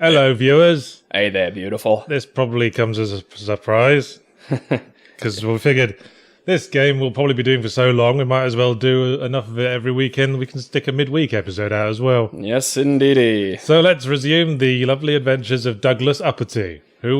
Hello, viewers. Hey there, beautiful. This probably comes as a surprise, because we figured this game we'll probably be doing for so long, we might as well do enough of it every weekend. We can stick a midweek episode out as well. Yes, indeedy. So let's resume the lovely adventures of Douglas Uppity, who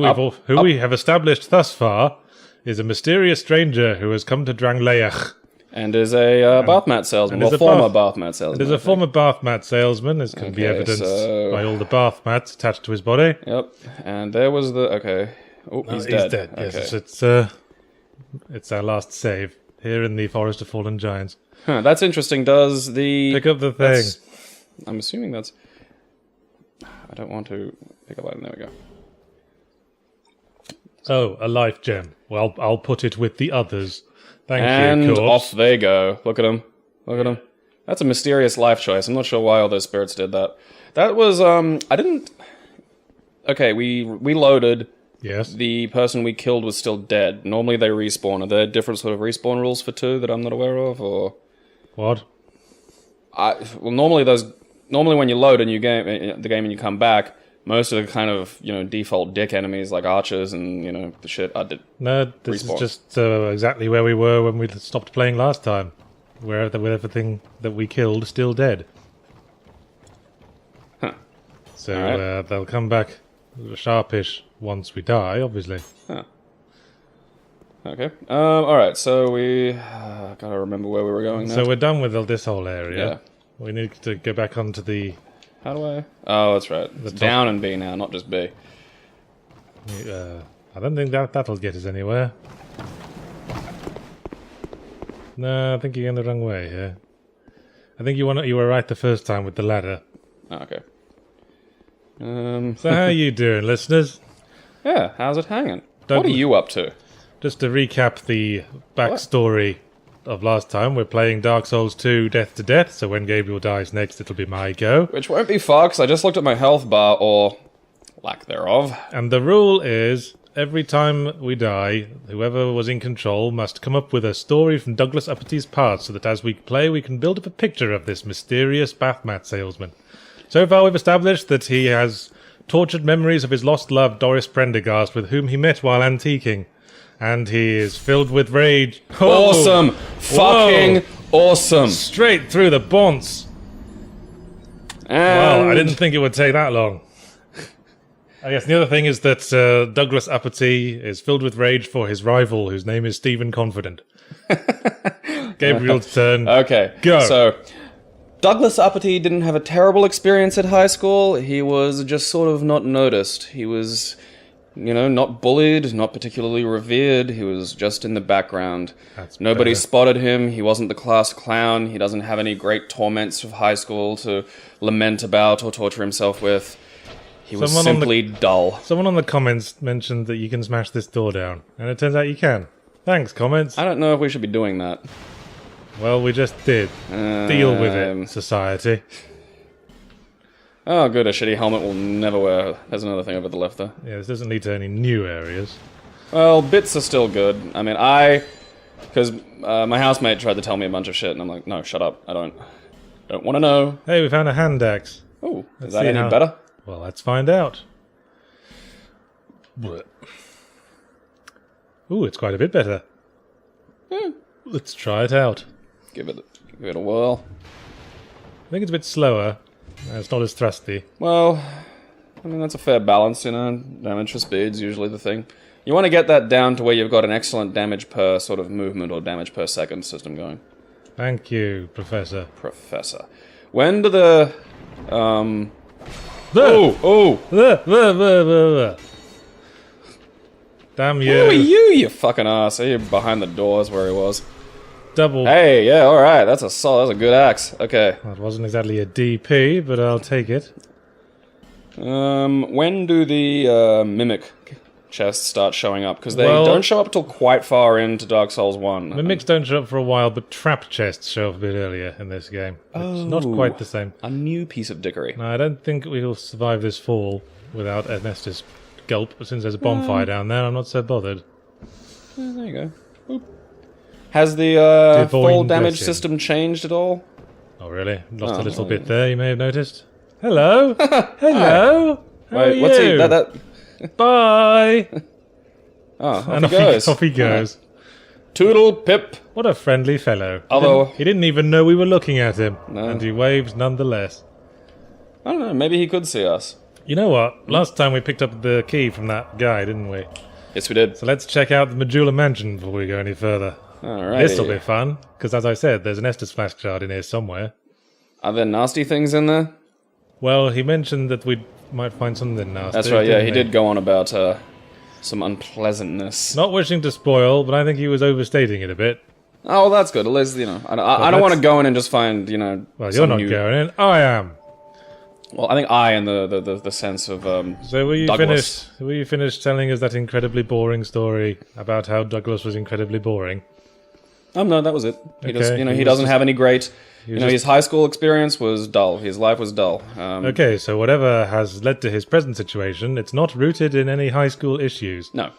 we have established thus far is a mysterious stranger who has come to Drangleach. And is a bath mat salesman, or former bath mat salesman. It is a former bath mat salesman, as can be evidenced by all the bath mats attached to his body. Yep, and there was the... Okay. Oh, he's dead. He's dead, yes. Okay. It's our last save, here in the Forest of Fallen Giants. Huh, that's interesting. Does the... Pick up the thing. I'm assuming that's... I don't want to pick up item. There we go. Oh, a life gem. Well, I'll put it with the others. Thank and you, corpse. Off they go. Look at him. Look at him. That's a mysterious life choice. I'm not sure why all those spirits did that. That was, I didn't... Okay, we loaded. Yes. The person we killed was still dead. Normally they respawn. Are there different sort of respawn rules for 2 that I'm not aware of, or...? What? Well, normally when you load the game and you come back, most of the kind of, default dick enemies like archers and, the shit No, this is just exactly where we were when we stopped playing last time. With everything that we killed still dead. Huh. So they'll come back sharpish once we die, obviously. Huh. Okay. Alright, so we... gotta remember where we were going now. So we're done with this whole area. Yeah. We need to go back onto the... How do I... Oh, that's right. It's down and B now, not just B. I don't think that'll get us anywhere. No, I think you're going the wrong way here. I think you were right the first time with the ladder. Oh, okay. So how are you doing, listeners? Yeah, how's it hanging? What are you up to? Just to recap the backstory of last time, we're playing Dark Souls 2 Death to Death, so when Gabriel dies next, it'll be my go. Which won't be far, because I just looked at my health bar, or lack thereof. And the rule is, every time we die, whoever was in control must come up with a story from Douglas Uppity's past, so that as we play, we can build up a picture of this mysterious bath mat salesman. So far, we've established that he has tortured memories of his lost love, Doris Prendergast, with whom he met while antiquing. And he is filled with rage. Awesome! Fucking awesome! Straight through the bonds. And... Wow, I didn't think it would take that long. I guess the other thing is that Douglas Uppity is filled with rage for his rival, whose name is Stephen Confident. Gabriel's turn. Okay, go. So, Douglas Uppity didn't have a terrible experience at high school. He was just sort of not noticed. He was... not bullied, not particularly revered. He was just in the background. Nobody spotted him. He wasn't the class clown. He doesn't have any great torments of high school to lament about or torture himself with. He was simply dull. Someone on the comments mentioned that you can smash this door down, and it turns out you can. Thanks, comments. I don't know if we should be doing that. Well, we just did. Deal with it, society. Oh, good, a shitty helmet we'll never wear. There's another thing over the left there. Yeah, this doesn't lead to any new areas. Well, bits are still good. I mean, because my housemate tried to tell me a bunch of shit, and I'm like, no, shut up. I don't want to know. Hey, we found a hand axe. Oh, is that any better? Well, let's find out. Ooh, it's quite a bit better. Let's try it out. Give it a whirl. I think it's a bit slower. It's not as thrusty. Well, I mean, that's a fair balance, Damage for speed's usually the thing. You want to get that down to where you've got an excellent damage per sort of movement or damage per second system going. Thank you, Professor. When do the... Damn you. Who are you fucking ass? Are you behind the doors where he was? Double. Hey, yeah, alright, that's a good axe. Okay. That wasn't exactly a DP, but I'll take it. When do the mimic chests start showing up? Because they don't show up till quite far into Dark Souls 1. Mimics don't show up for a while, but trap chests show up a bit earlier in this game. It's not quite the same. A new piece of dickery. No, I don't think we'll survive this fall without Ernestus gulp, but since there's a bonfire down there, I'm not so bothered. There you go. Boop. Has the fall damage system changed at all? Oh, really? Lost a little bit there, you may have noticed. Hello! Hello! Wait, what's he? you? That. Bye! Oh, off And he goes. off he goes. Toodle pip. What a friendly fellow. Although- He didn't even know we were looking at him. No. And he waves nonetheless. I don't know. Maybe he could see us. You know what? Last time we picked up the key from that guy, didn't we? Yes, we did. So let's check out the Majula Mansion before we go any further. Alright. This'll be fun, because as I said, there's an Estus flask shard in here somewhere. Are there nasty things in there? Well, he mentioned that we might find something nasty. That's right. Yeah, didn't he did go on about some unpleasantness. Not wishing to spoil, but I think he was overstating it a bit. Oh, well, that's good. At least I don't want to go in and just find Well, you're some not new... going in. I am. Well, I think I in the sense of So were you Douglas. finished? Were you finished telling us that incredibly boring story about how Douglas was incredibly boring? No, that was it. He just, Okay, he he was doesn't just- have any great. was His high school experience was dull. His life was dull. Okay, so whatever has led to his present situation, it's not rooted in any high school issues. No.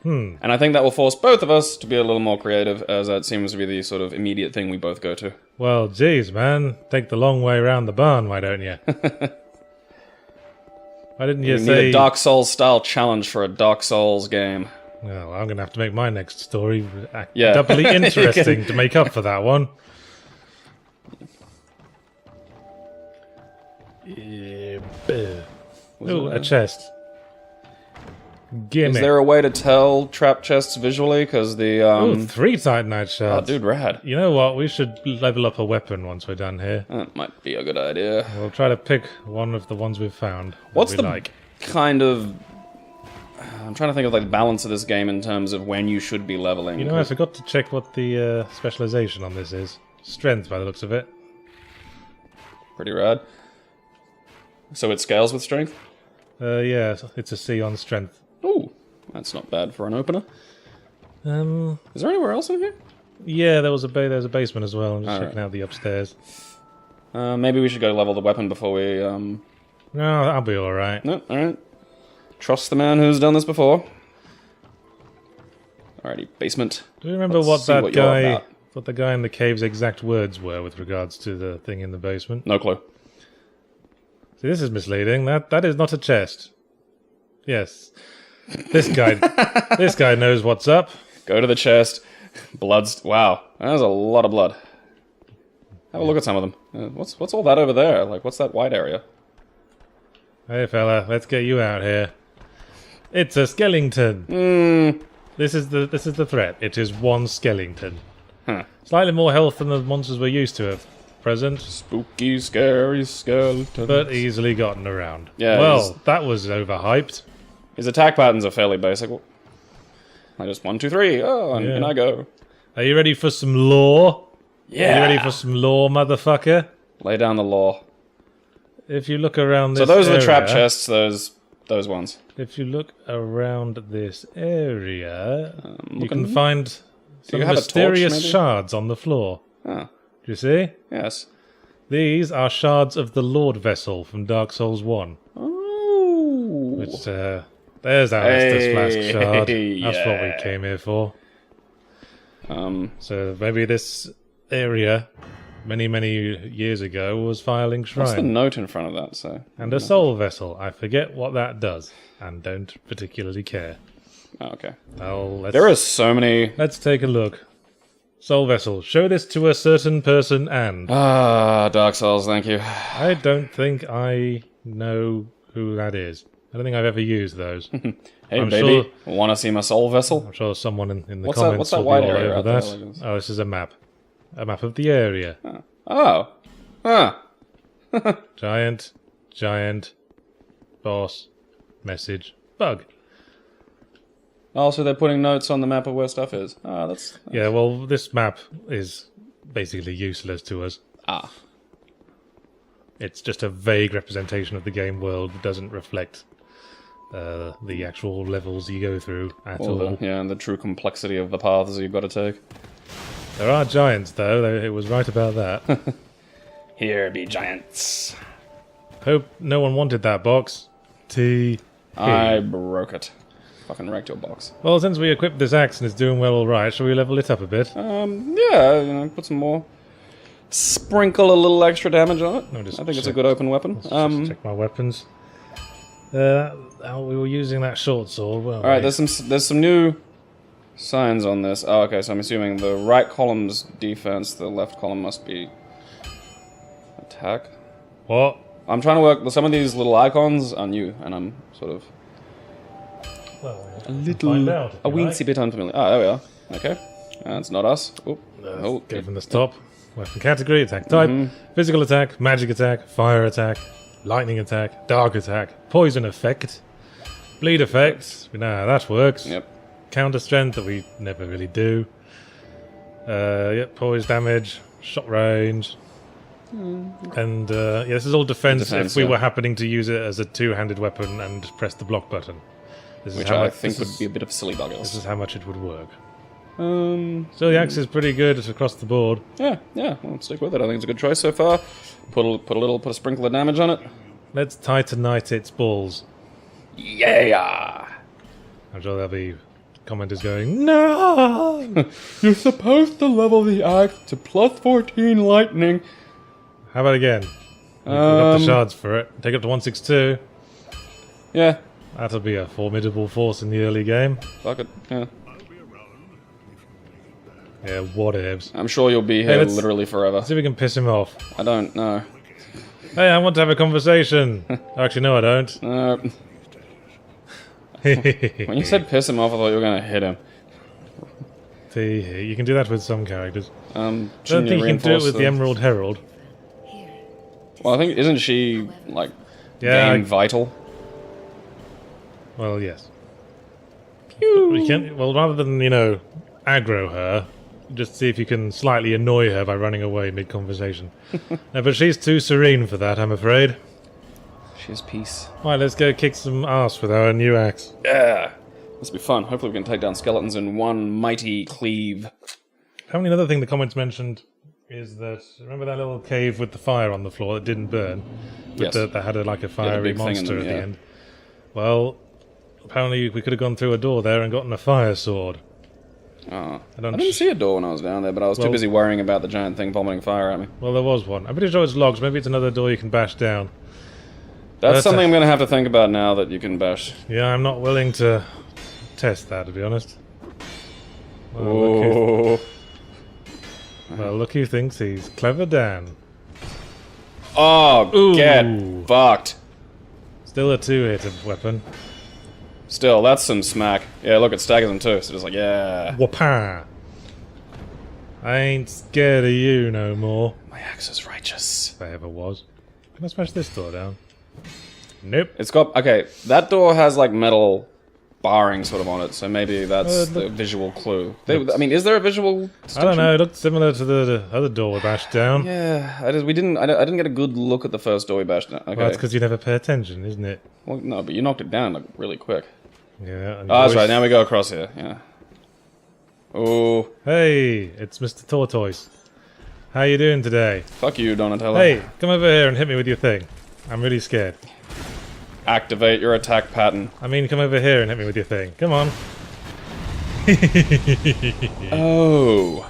And I think that will force both of us to be a little more creative, as that seems to be the sort of immediate thing we both go to. Well, geez, man, take the long way round the barn, why don't you? Why didn't you We need say? a Dark Souls style challenge for a Dark Souls game. Well, I'm going to have to make my next story Yeah. doubly interesting to make up for that one. Ooh, a chest. Gimme. Is there a way to tell trap chests visually? Because the Ooh, 3 Titanite oh, shards. dude, rad. You know what? We should level up a weapon once we're done here. That might be a good idea. We'll try to pick one of the ones we've found. that What's we the like? kind of? I'm trying to think of like the balance of this game in terms of when you should be leveling. You know, I forgot to check what the specialization on this is. Strength, by the looks of it. Pretty rad. So it scales with strength. Yeah, it's a C on strength. Ooh, that's not bad for an opener. Is Is there anywhere else in here? Yeah, there's a basement as well. I'm just Alright. checking out the upstairs. Maybe we should go level the weapon before we. No, I'll be all right. No, all right. Trust the man who's done this before. Alrighty, basement. Do you remember Let's what see that what you're guy, about. what the guy in the cave's exact words were with regards to the thing in the basement? No clue. See, this is misleading. That is not a chest. Yes, this guy knows what's up. Go to the chest. Blood's. Wow, there's a lot of blood. Have a look at some of them. What's all that over there? Like, what's that white area? Hey, fella, let's get you out here. It's a skeleton. This is the threat. It is one skeleton. Huh. Slightly more health than the monsters we're used to at present, Spooky, scary skeleton. but easily gotten around. Yeah, Well, that was overhyped. His attack patterns are fairly basic. I just 1, 2, 3. Oh, and Yeah. in I go. Are you ready for some lore? Yeah. Are you ready for some lore, motherfucker? Lay down the law. If you look around this So those are the trap area- chests. Those ones. If you look around this area, you looking. can find some you have a mysterious torch, maybe? shards on the floor. Oh, Do you see? yes. These are shards of the Lord Vessel from Dark Souls 1. Oh. Which, there's our Estus Flask shard. That's what we yeah. came here for. So maybe this area, many, many years ago, was Filing What's the Shrine. note in front of that? So. And a Soul Vessel. I forget what that does, and don't particularly care. Oh, okay. Well, There are so many. let's take a look. Soul Vessel, show this to a certain person and... Ah, Dark Souls. Thank you. I don't think I know who that is. I don't think I've ever used those. Hey, I'm baby. Want to see my soul vessel? I'm sure someone in the What's that- comments what's that will be white all area over out there, that. like this? Oh, this is a map. A map of the area. Oh. Huh. Giant, boss, message, bug. Oh, so they're putting notes on the map of where stuff is. Ah, that's. Yeah, well, this map is basically useless to us. Ah. It's just a vague representation of the game world that doesn't reflect the actual levels you go through at all. Yeah, and the true complexity of the paths you've got to take. There are giants, though. It was right about that. Here be giants. Hope no one wanted that box. I broke it. Fucking wrecked your box. Well, since we equipped this axe and it's doing well all right, shall we level it up a bit? Yeah, put some more. Sprinkle a little extra damage on it. No, just I think it's a check- good open weapon. Just check my weapons. We were using that short sword, weren't we? Alright, there's some new signs on this. Oh, okay, so I'm assuming the right column's defense, the left column must be attack. What? I'm trying to work... Some of these little icons are new, and I'm sort of... Well, A little... find out, if a you weensy like. bit unfamiliar. Ah, there we are. Okay. That's not us. Oh, oh. Go from the top. Weapon category, attack type, physical attack, magic attack, fire attack, lightning attack, dark attack, poison effect, bleed effect. We know how that works. Yep. Counter strength that we never really do. Yep, poise damage, shot range. And yeah, this is all defense Defense, if we yeah. were happening to use it as a two-handed weapon and press the block button. This is Which how I much- think this would is- be a bit of silly buggers. This is how much it would work. So the axe is pretty good across the board. yeah, I'll stick with it. I think it's a good choice so far. Put a sprinkle of damage on it. Let's titanite its balls. Yeah! I'm sure there'll be commenters going, no! You're supposed to level the axe to plus 14 lightning. How about again? We've got the shards for it. Take it up to 162. Yeah, That'll be a formidable force in the early game. fuck it. Yeah. Yeah, whatevs. I'm sure you'll be here let's- literally forever. See if we can piss him off. I don't know. Hey, I want to have a conversation. Actually, no, I don't. When you said piss him off, I thought you were going to hit him. See, you can do that with some characters. I don't Shouldn't think you can do it reinforce with the Emerald Herald. Well, I think, isn't she, like, Yeah, game vital? well, yes. We can, well, rather than, aggro her, just see if you can slightly annoy her by running away mid-conversation. No, but she's too serene for that, I'm afraid. She has peace. Right, let's go kick some ass with our new axe. Yeah! This will be fun. Hopefully we can take down skeletons in one mighty cleave. Apparently another thing the comments mentioned is that, remember that little cave with the fire on the floor that didn't burn? Yes. That had like a fiery big thing in monster them, at yeah. the end. Well, apparently we could have gone through a door there and gotten a fire sword. Oh. I don't I didn't see a door when I was down there, but I was too Well- busy worrying about the giant thing vomiting fire at me. Well, there was one. I'm pretty sure it's logs. Maybe it's another door you can bash down. That's That's something a- I'm going to have to think about now that you can bash. Yeah, I'm not willing to test that, to be honest. Well, look who thinks he's clever Dan. Oh, Ooh. get fucked. Still a two-hit weapon. Still, that's some smack. Yeah, look, it staggers them too, so just like, yeah. Whoopah! I ain't scared of you no more. My axe is righteous. If I ever was. Can I smash this door down? Nope. It's got, okay, that door has like metal barring sort of on it, so maybe that's the visual clue. I mean, is there a visual I don't know, it looked similar to the other door we bashed down. Yeah, I didn't get a good look at the first door we bashed down. Okay. Well, that's because you never pay attention, isn't it? Well, no, but you knocked it down like really quick. Yeah. and Oh, that's you right, always- now we go across here, yeah. Oh, Hey, it's Mr. Tortoise. How you doing today? fuck you, Donatello. Hey, come over here and hit me with your thing. I'm really scared. Activate your attack pattern. I mean, come over here and hit me with your thing. Come on. Oh.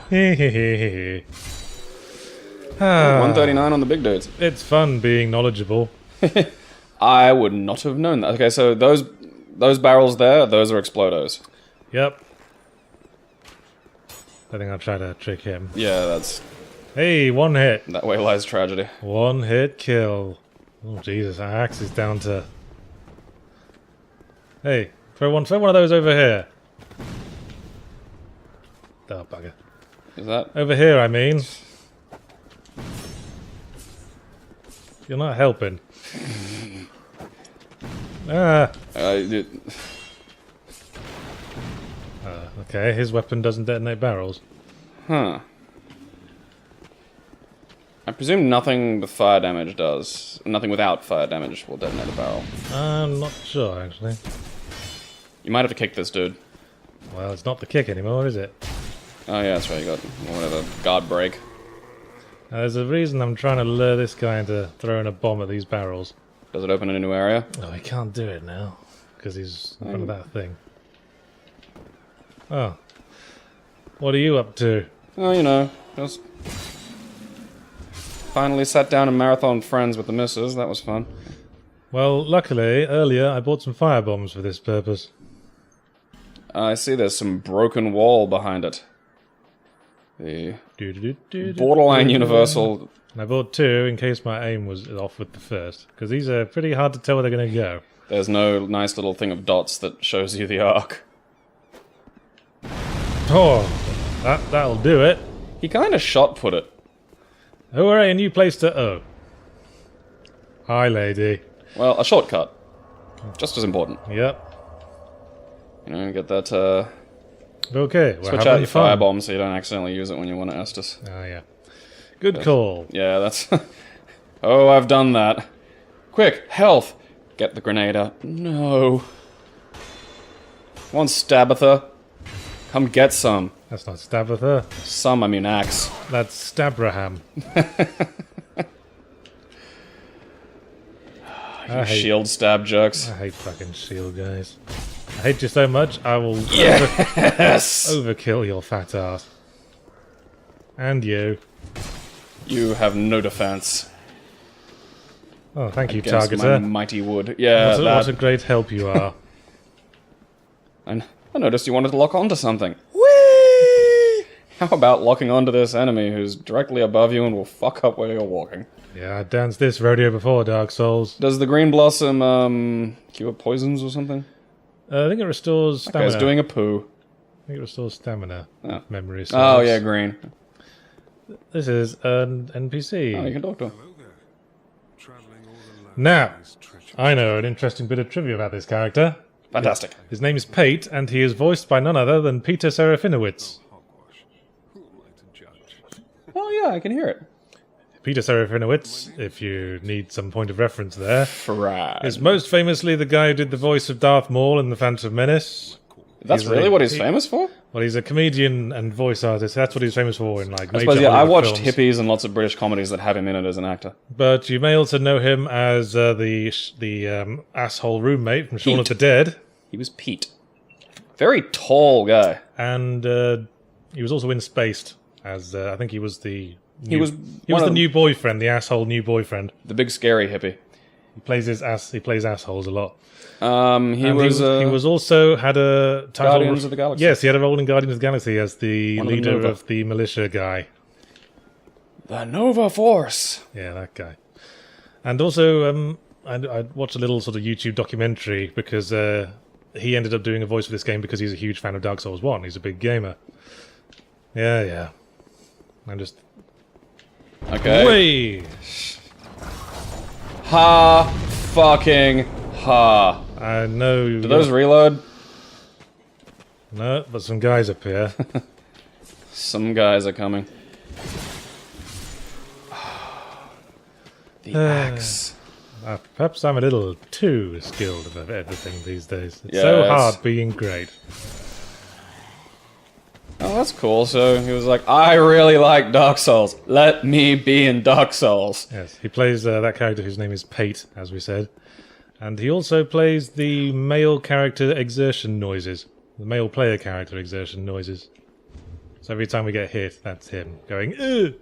139 on the big dudes. It's fun being knowledgeable. I would not have known that. Okay, so those barrels there, those are explodos. Yep. I think I'll try to trick him. Yeah, that's... Hey, one hit. That way lies tragedy. One hit kill. Oh, Jesus, our axe is down to... Hey, throw one of those over here. Oh, bugger. Is that... Over here, I mean. You're not helping. Ah. Okay, his weapon doesn't detonate barrels. Huh. I presume nothing with fire damage does. Nothing without fire damage will detonate a barrel. I'm not sure, actually. You might have to kick this dude. Well, it's not the kick anymore, is it? Oh yeah, that's right, you got whatever, guard break. Now, there's a reason I'm trying to lure this guy into throwing a bomb at these barrels. Does it open in a new area? Oh, he can't do it now, because he's in front of that thing. Oh. What are you up to? Oh, you know, just... Finally sat down and marathon Friends with the missus, that was fun. Well, luckily, earlier I bought some firebombs for this purpose. I see there's some broken wall behind it. The borderline universal. And I bought 2 in case my aim was off with the first, because these are pretty hard to tell where they're going to go. There's no nice little thing of dots that shows you the arc. Oh, that'll do it. He kind of shot put it. Hooray, a new place to... Oh. Hi, lady. Well, a shortcut. Just as important. Yep. You know, get that, Okay, we're switch out having your fun. firebomb so you don't accidentally use it when you want to Estus. Ah, yeah. Good call. Yeah, that's... Oh, I've done that. Quick, health! Get the grenade out. No. Come on, Stabitha. Come get some. That's not Stabitha. Some, I mean axe. That's Stabraham. You shield stab jerks. I hate fucking shield guys. I hate you so much, I will Yes! overkill your fat ass. And you. You have no defense. Oh, thank you, Against my Targeter. mighty wood. Yeah, What a great help you are. And I noticed you wanted to lock onto something. Whee! How about locking onto this enemy who's directly above you and will fuck up where you're walking? Yeah, I danced this rodeo before, Dark Souls. Does the green blossom, cure poisons or something? I think it restores That stamina. guy's doing a poo. I think it restores stamina. Oh. Memory serves. Oh, yeah, green. This is an NPC. Oh, you can talk to him. Now, I know an interesting bit of trivia about this character. Fantastic. His name is Pate, and he is voiced by none other than Peter Serafinowicz. Oh, yeah, I can hear it. Peter Serafinowicz, if you need some point of reference there, Frag. is most famously the guy who did the voice of Darth Maul in The Phantom Menace. That's He's really a- what he's famous for? Well, he's a comedian and voice artist. That's what he's famous for in like I major suppose, yeah, I Hollywood watched films. hippies and lots of British comedies that have him in it as an actor. But you may also know him as the asshole roommate from Shaun of the Dead, He was Pete. Very tall guy. and he was also in Spaced as I think he was the He was he was one the of new boyfriend, the asshole new boyfriend. the big scary hippie. He plays assholes a lot. He And was he was also had a title. Guardians of the Galaxy. Yes, he had a role in Guardians of the Galaxy as the One of the leader Nova. of the militia guy. the Nova Force. Yeah, that guy. And also, I watched a little sort of YouTube documentary because he ended up doing a voice for this game because he's a huge fan of Dark Souls 1. He's a big gamer. Yeah. I'm just... Okay. Whee! Ha fucking ha. I know... Do those reload? No, but some guys up here. Some guys are coming. The axe. Perhaps I'm a little too skilled at everything these days. It's Yeah, so it's- hard being great. Oh, that's cool. So he was like, I really like Dark Souls. Let me be in Dark Souls. Yes, he plays that character whose name is Pate, as we said. And he also plays the male character exertion noises. The male player character exertion noises. So every time we get hit, that's him going, ugh!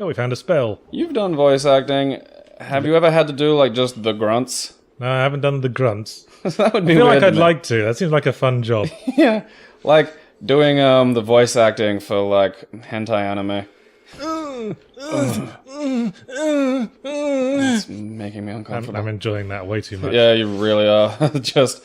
Oh, we found a spell. You've done voice acting. Have you ever had to do like just the grunts? No, I haven't done the grunts. That would be I feel weird. like I'd to me. like to. That seems like a fun job. Yeah, like doing the voice acting for like hentai anime. It's making me uncomfortable. I'm enjoying that way too much. Yeah, you really are. Just,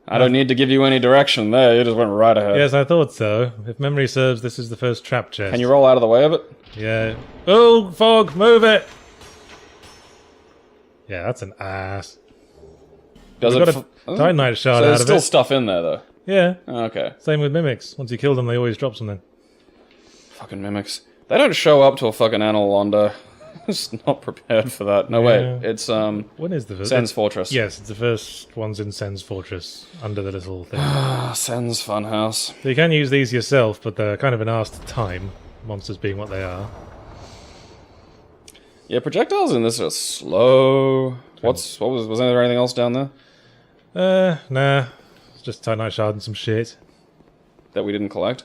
I don't need to give you any direction there. You just went right ahead. Yes, I thought so. If memory serves, this is the first trap chest. Can you roll out of the way of it? Yeah. Oh, fog, move it! Yeah, that's an ass. Does We it? got a Titanite shard So out there's of still it. stuff in there though. Yeah, Okay. same with mimics. Once you kill them, they always drop something. Fucking mimics. They don't show up to a fucking Analondo. Just not prepared for that. No Yeah. wait, it's When is the first? Sen's Fortress. Yes, it's the first one's in Sen's Fortress, under the little thing. Sen's Funhouse. So you can use these yourself, but they're kind of an arse to time, monsters being what they are. Yeah, projectiles in this are slow. Was there anything else down there Nah. It's just a Titanite shard and some shit. that we didn't collect?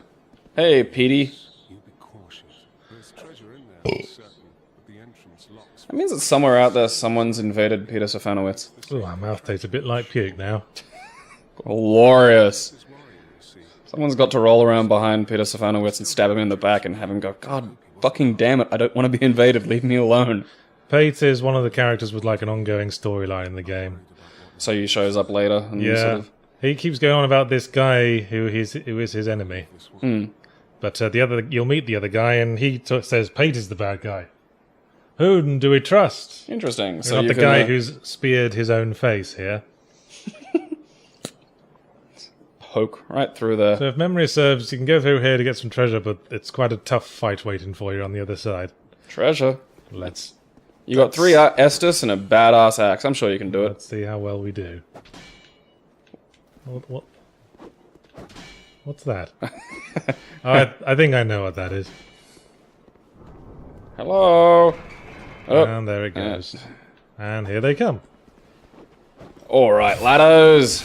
Hey, Petey. You be cautious. There's treasure in there, I'm certain, but the entrance locks That means that somewhere out there, someone's invaded Peter Stefanowitz. Oh, my mouth tastes a bit like puke now. Glorious. Someone's got to roll around behind Peter Stefanowitz and stab him in the back and have him go, God fucking damn it, I don't want to be invaded, leave me alone. Pate is one of the characters with like an ongoing storyline in the game. So he shows up later and Yeah. sort of... He keeps going on about this guy who is his enemy. But you'll meet the other guy and he says Pate is the bad guy. Who do we trust? Interesting. So not the guy who's speared his own face here. Poke right through there. So if memory serves, you can go through here to get some treasure, but it's quite a tough fight waiting for you on the other side. Treasure. Let's You got 3 Estus and a badass axe. I'm sure you can do it. see how well we do. What's that? I think I know what that is. Hello. Oh. And there it goes. And here they come. All right, laddos.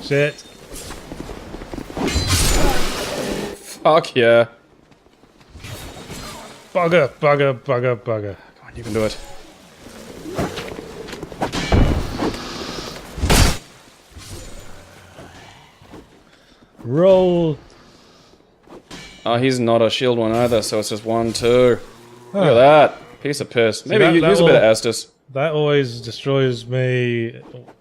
Shit. Fuck yeah. Bugger, bugger, bugger, bugger. Come on, you can do it. Roll. Oh, he's not a shield one either, so it's just 1, 2. Look at that. Piece of piss. Maybe that- you that use a bit of will- Estus. That always destroys me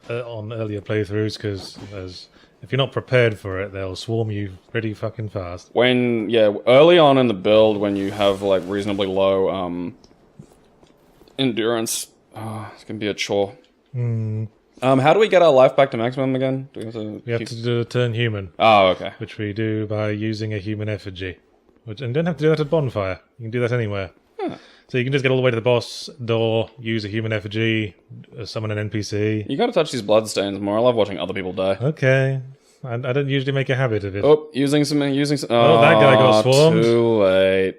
on earlier playthroughs, because if you're not prepared for it, they'll swarm you pretty fucking fast. Early on in the build, when you have, like, reasonably low, endurance, it's gonna be a chore. How do we get our life back to maximum again? Do we have to... We have to do a turn human, Oh, okay. which we do by using a human effigy. And you don't have to do that at bonfire. You can do that anywhere. So you can just get all the way to the boss door, use a human effigy, summon an NPC. You gotta touch these bloodstains more. I love watching other people die. Okay. I don't usually make a habit of it. Oh, using some... Oh, that guy got swarmed. Too late.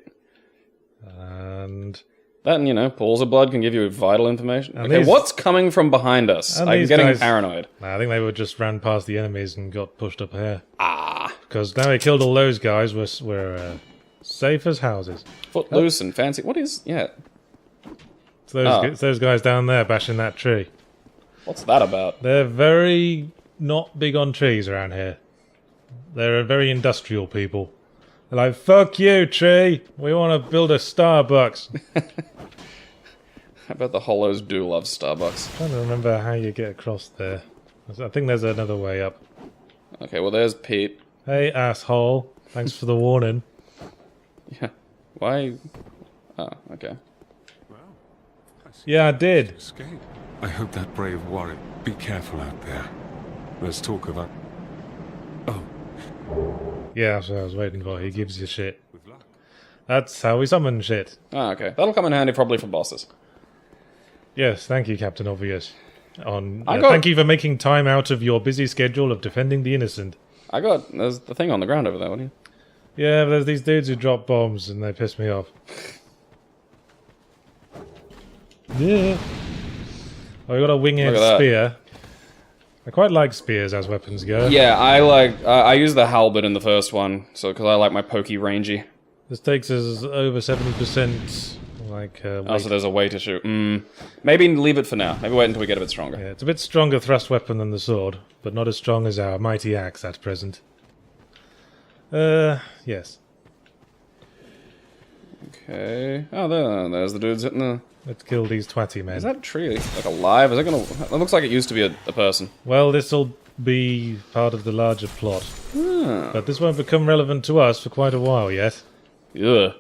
And That, you know, pools of blood can give you vital information. And Okay, these- what's coming from behind us? And I'm these getting guys- paranoid. I think they were just ran past the enemies and got pushed up here. Ah. Because now we killed all those guys, we're safe as houses. Footloose and fancy. What is... Yeah. It's those guys down there bashing that tree. What's that about? They're very not big on trees around here. They're very industrial people. They're like, fuck you, tree. We want to build a Starbucks. How about the Hollows do love Starbucks? I'm trying to remember how you get across there. I think there's another way up. Okay, well, there's Pete. Hey, asshole. Thanks for the warning. Yeah. Why? Oh, okay. Yeah, I did. Escape. I hope that brave warrior. Be careful out there. There's talk of a... Oh, Yeah, that's what I was waiting for. He gives you shit. with luck. That's how we summon shit. Ah, okay. That'll come in handy probably for bosses. Yes, thank you, Captain Obvious. I got- Thank you for making time out of your busy schedule of defending the innocent. There's the thing on the ground over there, what do you? Yeah, but there's these dudes who drop bombs and they piss me off. Yeah. Oh, we got a winged Look at that. spear. I quite like spears as weapons go. Yeah, I use the halberd in the first one, so because I like my pokey rangy. This takes us over 70%. Like, Oh, weight. so there's a way to shoot. Maybe leave it for now. Maybe wait until we get a bit stronger. Yeah, it's a bit stronger thrust weapon than the sword, but not as strong as our mighty axe at present. Yes. Okay. Oh, there's the dudes hitting the... Let's kill these twatty men. Is that tree like alive? Is that gonna... That looks like it used to be a person. Well, this'll be part of the larger plot. But this won't become relevant to us for quite a while yet. Ugh.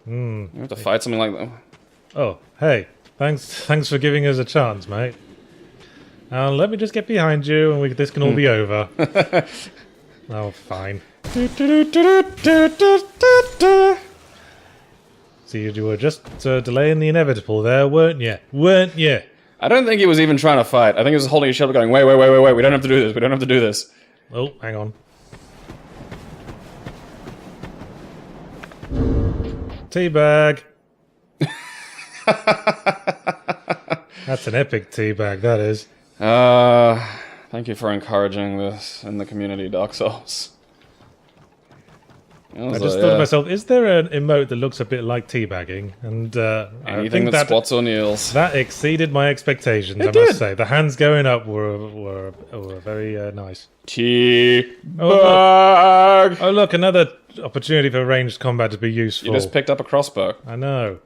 You have to fight something like that. Oh, hey. Thanks for giving us a chance, mate. Now, let me just get behind you and this can all be over. Oh, fine. See, you were just delaying the inevitable there, weren't you? Weren't you? I don't think he was even trying to fight. I think he was holding his shield going, wait, we don't have to do this, we don't have to do this. Oh, hang on. Teabag. That's an epic teabag, that is. Thank you for encouraging this in the community, Dark Souls. I just thought to myself, is there an emote that looks a bit like teabagging? And I Anything think that squats or kneels. that exceeded my expectations, I did. must say. The hands going up were very nice. Teabag! Oh, look, another opportunity for ranged combat to be useful. You just picked up a crossbow. I know.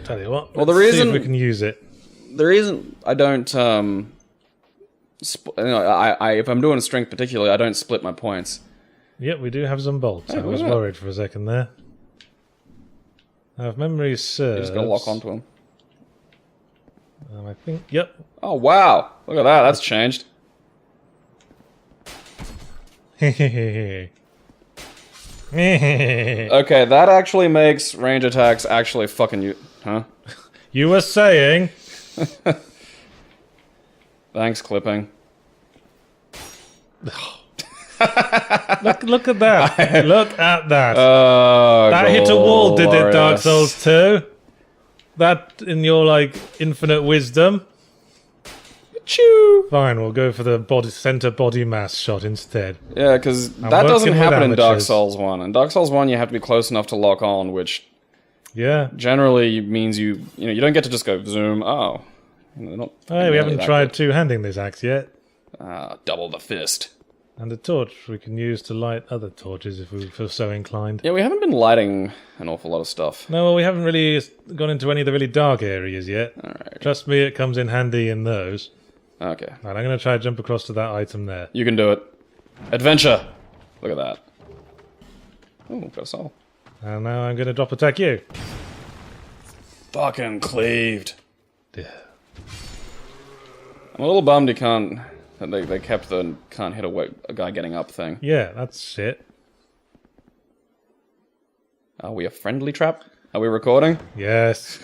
Tell you what, Well, the let's see reason- if we can use it. The reason I don't, if I'm doing strength particularly, I don't split my points. Yep, we do have some bolts. Hey, I was look at that. worried for a second there. Now, if memory serves... You just gotta lock onto them. I think, yep. Oh, wow! Look at that, that's changed. Okay, Okay, that actually makes range attacks actually fucking you... Huh? you were saying... Thanks, clipping. Look at that. Look at that. Oh, that hit a wall, did it, Dark glorious. Souls 2? That, in your, like, infinite wisdom? Choo! Fine, we'll go for the center body mass shot instead. Yeah, because that working doesn't with happen in Dark amateurs. Souls 1. In Dark Souls 1, you have to be close enough to lock on, which Yeah. generally means you don't get to just go zoom. Oh. They're not Hey, we really haven't that tried good. two-handing this axe yet. Double the fist. And a torch we can use to light other torches if we feel so inclined. Yeah, we haven't been lighting an awful lot of stuff. No, well, we haven't really gone into any of the really dark areas yet. Alright. Trust me, it comes in handy in those. Okay. Right, I'm going to try to jump across to that item there. You can do it. Adventure! Look at that. Ooh, got a soul. And now I'm going to drop attack you. Fucking cleaved. Yeah. I'm a little bummed you can't... that they kept the can't hit a guy getting up thing. Yeah, that's shit. Are we a friendly trap? Are we recording? Yes.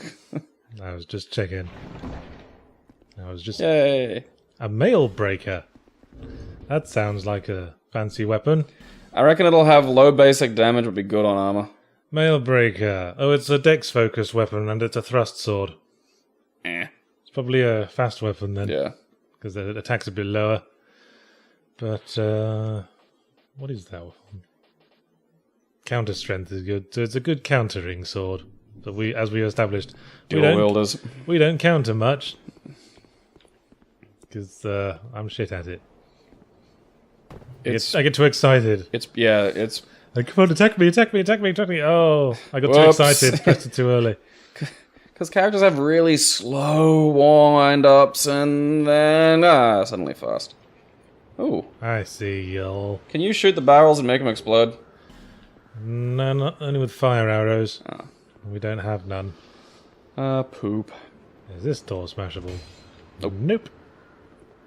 I was just checking. I was just... Yay! A mail breaker. That sounds like a fancy weapon. I reckon it'll have low basic damage, but be good on armor. Mail breaker. Oh, it's a dex-focused weapon, and it's a thrust sword. Eh. It's probably a fast weapon then. Yeah. Because the attack's a bit lower. But, what is that? Counter strength is good. So it's a good countering sword. But as we established, Dual wielders. we don't counter much. Because I'm shit at it. I get too excited. It's Like, come on, attack me, attack me, attack me, attack me. Oh, I got too Whoops. excited. Pressed it too early. because characters have really slow wind-ups and then suddenly fast. Ooh. I see, y'all. Can you shoot the barrels and make them explode? No, not only with fire arrows. Oh. We don't have none. Poop. Is this door smashable? Nope. Nope.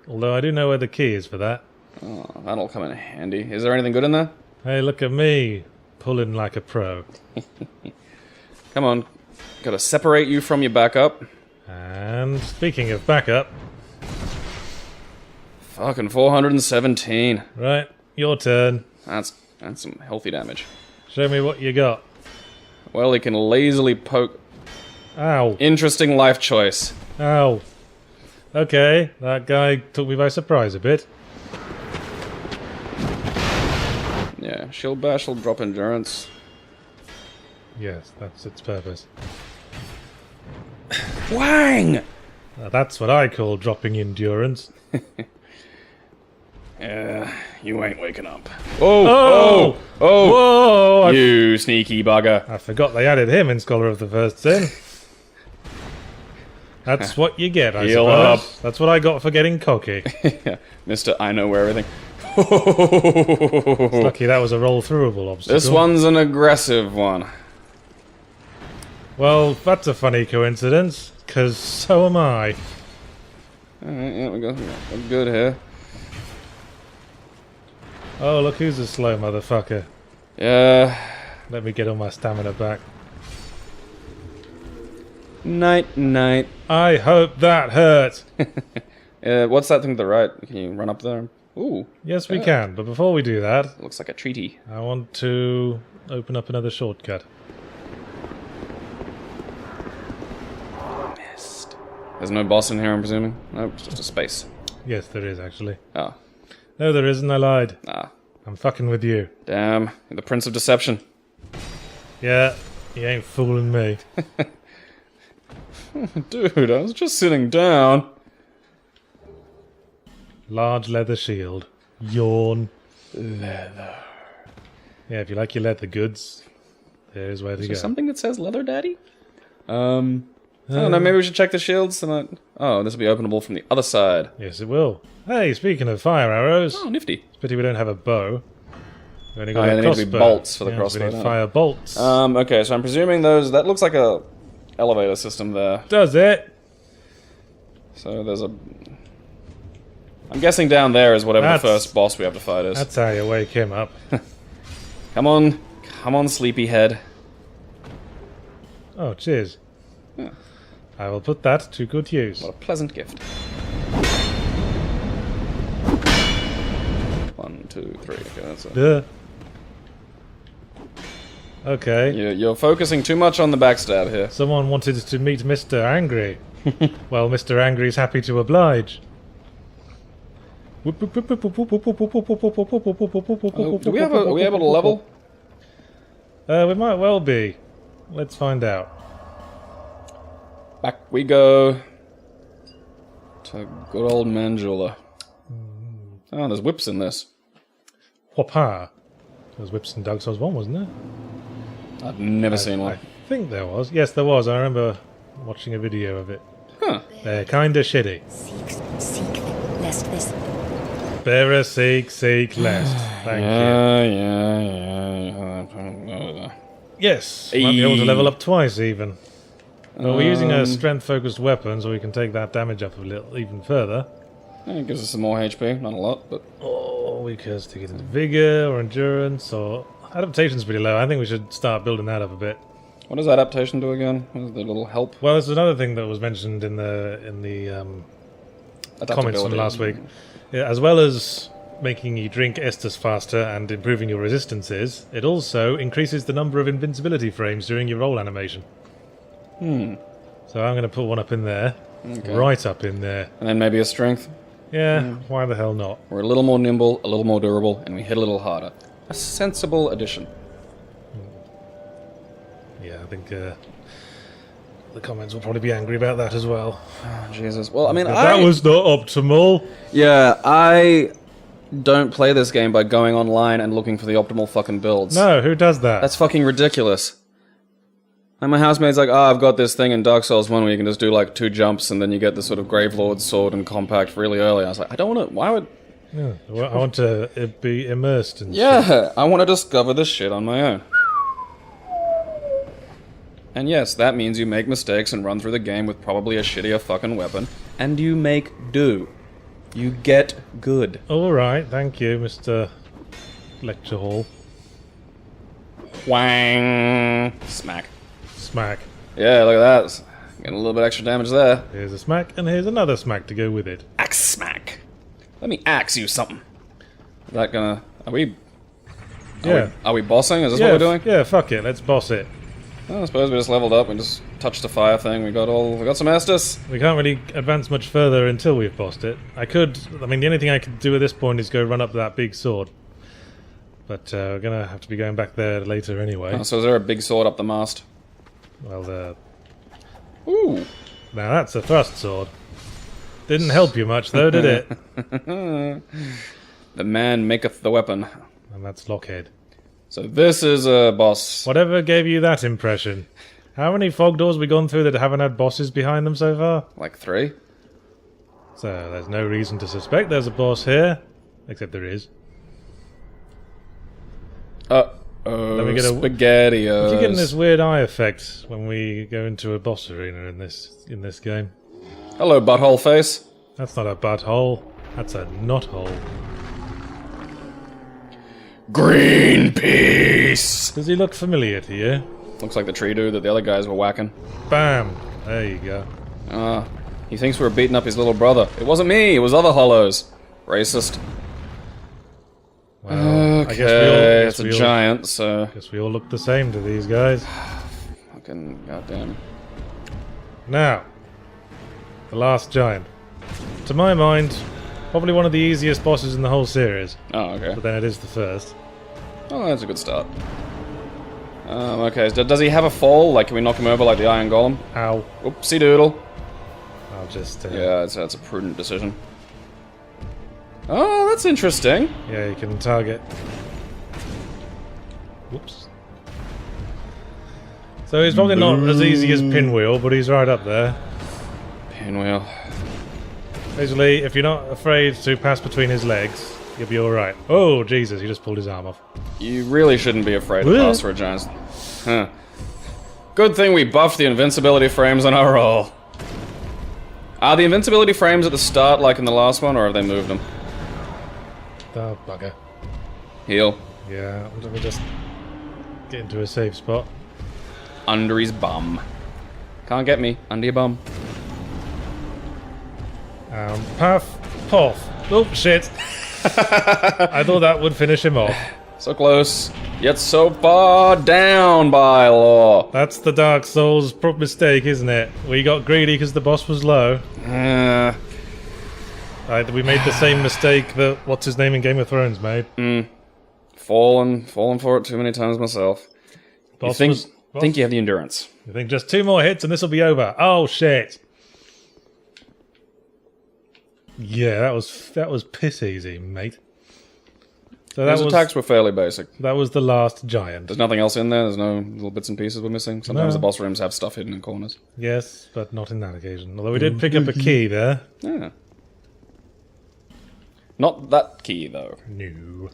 Although I do know where the key is for that. Oh, that'll come in handy. Is there anything good in there? Hey, look at me. Pulling like a pro. Come on. Gotta separate you from your backup. And speaking of backup, Fucking 417. right, your turn. That's some healthy damage. Show me what you got. Well, he can lazily poke. Ow. Interesting life choice. Ow. Okay, that guy took me by surprise a bit. Yeah, shield bash will drop endurance. Yes, that's its purpose. Wang! That's what I call dropping endurance. You ain't waking up. Oh! Oh! Oh! Whoa! You sneaky bugger. I forgot they added him in Scholar of the First Sin. That's what you get, I Heal suppose. up. That's what I got for getting cocky. Mr. I know where everything. Lucky that was a roll-throughable obstacle. This one's an aggressive one. Well, that's a funny coincidence, because so am I. Alright, yeah, we got good here. Oh, look who's a slow motherfucker. Yeah. Let me get all my stamina back. Night, night. I hope that hurt. What's that thing to the right? Can you run up there? Ooh. Yes, we can, but before we do that, Looks like a treaty. I want to open up another shortcut. Missed. There's no boss in here, I'm presuming? Nope, it's just a space. Yes, there is, actually. Oh. No, there isn't, I lied. Ah. I'm fucking with you. Damn, you're the Prince of Deception. Yeah, you ain't fooling me. Dude, I was just sitting down. Large leather shield. Yawn. Leather. Yeah, if you like your leather goods, there's where to Is go. there something that says leather, Daddy? I don't know, maybe we should check the shields tonight. Oh, this will be openable from the other side. Yes, it will. Hey, speaking of fire arrows, Oh, nifty. it's a pity we don't have a bow. We've only got Oh, yeah, a they need to be crossbow. bolts for the Yeah, crossbow, We need don't fire bolts. Okay, so I'm presuming those... That looks like a elevator system there. Does it? So there's a... I'm guessing down there is whatever the That's- first boss we have to fight is. That's how you wake him up. Come on, sleepyhead. Oh, cheers. Yeah. I will put that to good use. What a pleasant gift. 1, 2, 3. Okay, that's it. Duh. Okay. You're focusing too much on the backstab here. Someone wanted to meet Mr. Angry. Well, Mr. Angry's happy to oblige. Are we able to level? We might well be. Let's find out. Back we go to good old Manjula. Oh, there's whips in this. Whoppa. There was whips in Dark Souls 1, wasn't there? I've never seen one. I think there was. Yes, there was. I remember watching a video of it. Huh. They're kinda shitty. Seek, lest this. Bearer, seek, lest. Thank you. Yeah. Yes, might be able to Ayy. level up twice even. But we're using a strength-focused weapon, so we can take that damage up a little even further. It gives us some more HP, not a lot, but Or we could stick it into vigor or endurance or adaptation's pretty low. I think we should start building that up a bit. what does adaptation do again? What is the little help? Well, there's another thing that was mentioned in the comments from Adaptability. last week. Yeah, as well as making you drink Estus faster and improving your resistances, it also increases the number of invincibility frames during your roll animation. So I'm going to put one up in there. Okay. Right up in there. And then maybe a strength. Yeah, why the hell not? We're a little more nimble, a little more durable, and we hit a little harder. A sensible addition. Yeah, I think the comments will probably be angry about that as well. Oh, Jesus. Well, I mean, But that was not optimal. Yeah, I don't play this game by going online and looking for the optimal fucking builds. No, who does that? That's fucking ridiculous. And my housemate's like, I've got this thing in Dark Souls 1 where you can just do like 2 jumps and then you get the sort of Gravelord sword and compact really early. I was like, I don't want to, why would... Yeah, well, I want to be immersed in shit. Yeah, I want to discover this shit on my own. And yes, that means you make mistakes and run through the game with probably a shittier fucking weapon. And you make do. You get good. Alright, thank you, Mr. Lecture Hall. Wang! Smack. Smack. Yeah, look at that. Getting a little bit extra damage there. Here's a smack, and here's another smack to go with it. Axe smack. Let me axe you something. Is that gonna... Are we Yeah. Are we bossing? Is this Yeah, what we're doing? yeah, fuck it, let's boss it. Oh, I suppose we just leveled up. We just touched the fire thing. We got some Estus. We can't really advance much further until we've bossed it. I mean, the only thing I could do at this point is go run up that big sword. But we're gonna have to be going back there later anyway. Oh, so is there a big sword up the mast? Well, Ooh. now that's a thrust sword. Didn't help you much though, did it? The man maketh the weapon. And that's Lockhead. So this is a boss. Whatever gave you that impression? How many fog doors have we gone through that haven't had bosses behind them so far? Like 3? So there's no reason to suspect there's a boss here. Except there is. Let me get a- SpaghettiOs. You're getting this weird eye effect when we go into a boss arena in this game. Hello, butthole face. That's not a butthole. That's a knothole. Greenpeace. Does he look familiar to you? Looks like the tree dude that the other guys were whacking. Bam! There you go. He thinks we were beating up his little brother. It wasn't me. It was other hollows. Racist. Well, Okay, it's a giant, so... Guess we all look the same to these guys. Fucking goddamn. Now, the last giant. To my mind, Probably one of the easiest bosses in the whole series. Oh, okay. But then it is the first. Oh, that's a good start. Okay, does he have a fall? Like, can we knock him over like the Iron Golem? Ow. Oopsie doodle. I'll just... Yeah, that's a prudent decision. Oh, that's interesting. Yeah, you can target... Whoops. So he's probably not as easy as Pinwheel, but he's right up there. Pinwheel. Basically, if you're not afraid to pass between his legs, you'll be alright. Oh, Jesus, he just pulled his arm off. You really shouldn't be afraid to pass for a giant. Huh. Good thing we buffed the invincibility frames on our roll. Are the invincibility frames at the start like in the last one, or have they moved them? Oh, bugger. Heal. Yeah, let me just get into a safe spot. Under his bum. Can't get me. Under your bum. Puff. Puff. Oh, shit. I thought that would finish him off. So close, yet so far down by law. That's the Dark Souls mistake, isn't it? We got greedy because the boss was low. We made the same mistake that what's-his-name in Game of Thrones made. Fallen for it too many times myself. Boss You was... think you have the endurance. You think just 2 more hits and this will be over. Oh, shit. Yeah, that was piss easy, mate. So Those attacks were fairly basic. That was the last giant. There's nothing else in there. There's no little bits and pieces we're missing. Sometimes No. the boss rooms have stuff hidden in corners. Yes, but not in that occasion. Although we did pick up a key there. Yeah. Not that key though. No.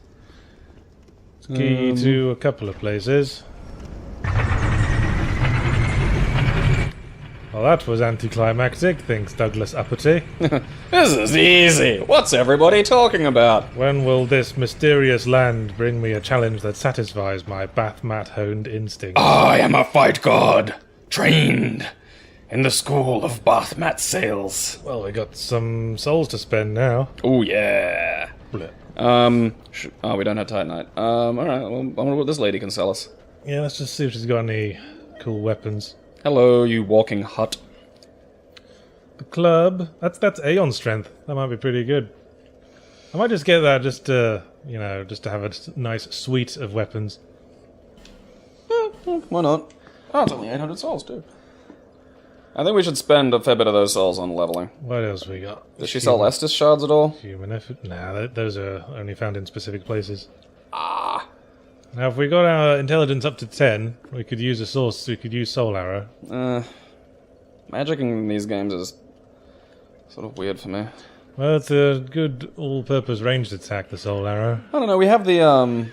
It's a key to a couple of places. Well, that was anticlimactic, thinks Douglas Uppity. This is easy. What's everybody talking about? When will this mysterious land bring me a challenge that satisfies my Bathmat-honed instincts? I am a fight god, trained in the school of Bathmat sales. Well, we got some souls to spend now. Oh yeah. Blech. We don't have Titanite. Alright, well, I wonder what this lady can sell us. Yeah, let's just see if she's got any cool weapons. Hello, you walking hut. The club. That's Aeon strength. That might be pretty good. I might just get that just to, just to have a nice suite of weapons. Why not? Oh, it's only 800 souls, too. I think we should spend a fair bit of those souls on leveling. What else we got? Does she sell Estus shards at all? Human effort? Nah, those are only found in specific places. Now, if we got our intelligence up to 10, we could use a source. We could use Soul Arrow. Magicking in these games is sort of weird for me. Well, it's a good all-purpose ranged attack, the Soul Arrow. I don't know, we have the,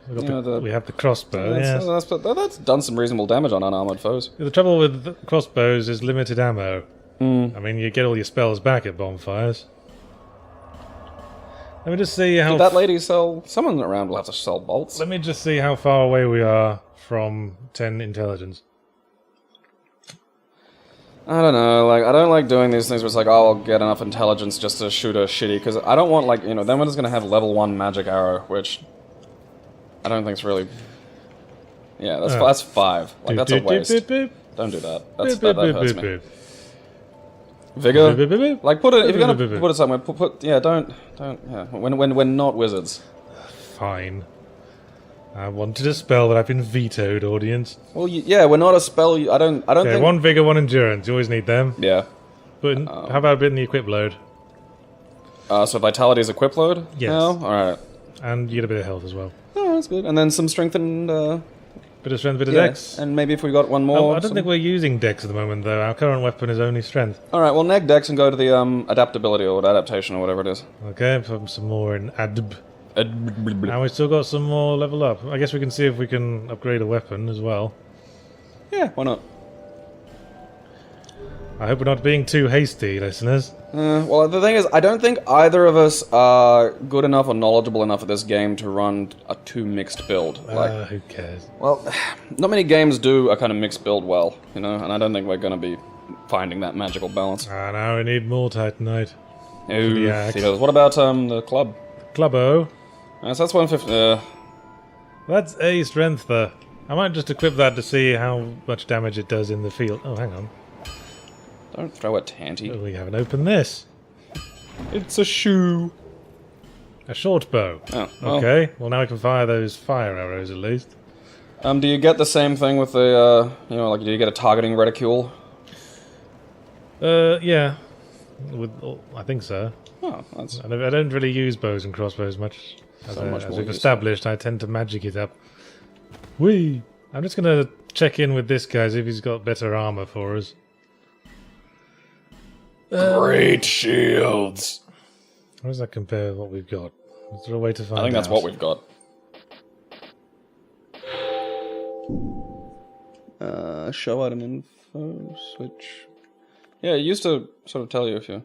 We have the crossbow, yes. That's done some reasonable damage on unarmored foes. The trouble with crossbows is limited ammo. I mean, you get all your spells back at bonfires. Let me just see how... Did that lady sell... Someone around will have to sell bolts. Let me just see how far away we are from 10 intelligence. I don't know, I don't like doing these things where it's like, oh, I'll get enough intelligence just to shoot a shitty, because I don't want, then we're just going to have level 1 magic arrow, which I don't think's really... Yeah, that's 5. That's a waste. Don't do that. That hurts me. Vigor? Put it, if you're gonna put it somewhere, yeah, when we're not wizards. Fine. I wanted a spell, but I've been vetoed, audience. Well, yeah, we're not a spell, I don't Okay, think... 1 vigor, 1 endurance, you always need them. Yeah. But how about a bit in the equip load? So vitality's equip load? Yes. No? Alright. And you get a bit of health as well. Oh, that's good. And then some strength and, Bit of strength, bit of dex. and maybe if we got one more... I don't think we're using dex at the moment, though. Our current weapon is only strength. Alright, well, neg dex and go to the, adaptability or adaptation or whatever it is. Okay, put some more in adb. And we still got some more level up. I guess we can see if we can upgrade a weapon as well. Yeah, why not? I hope we're not being too hasty, listeners. Well, the thing is, I don't think either of us are good enough or knowledgeable enough at this game to run a too mixed build. Who cares? Well, not many games do a kind of mixed build well, and I don't think we're going to be finding that magical balance. Now we need more Titanite. Ooh, axe. what about the club? Clubbo. So that's 150. That's a strength, though. I might just equip that to see how much damage it does in the field. Oh, hang on. Don't throw a tanty. We haven't opened this. It's a shoe. A short bow. Oh, well. Okay, well now we can fire those fire arrows at least. Do you get the same thing with the, you know, like, do you get a targeting reticule? Yeah. I think so. Oh, that's... I don't really use bows and crossbows much. As So much more we've useful. established, I tend to magic it up. Whee! I'm just gonna check in with this guy, see if he's got better armor for us. Great shields! How does that compare with what we've got? Is there a way to find out? I think that's what we've got. Show item info, switch. Yeah, it used to sort of tell you if you...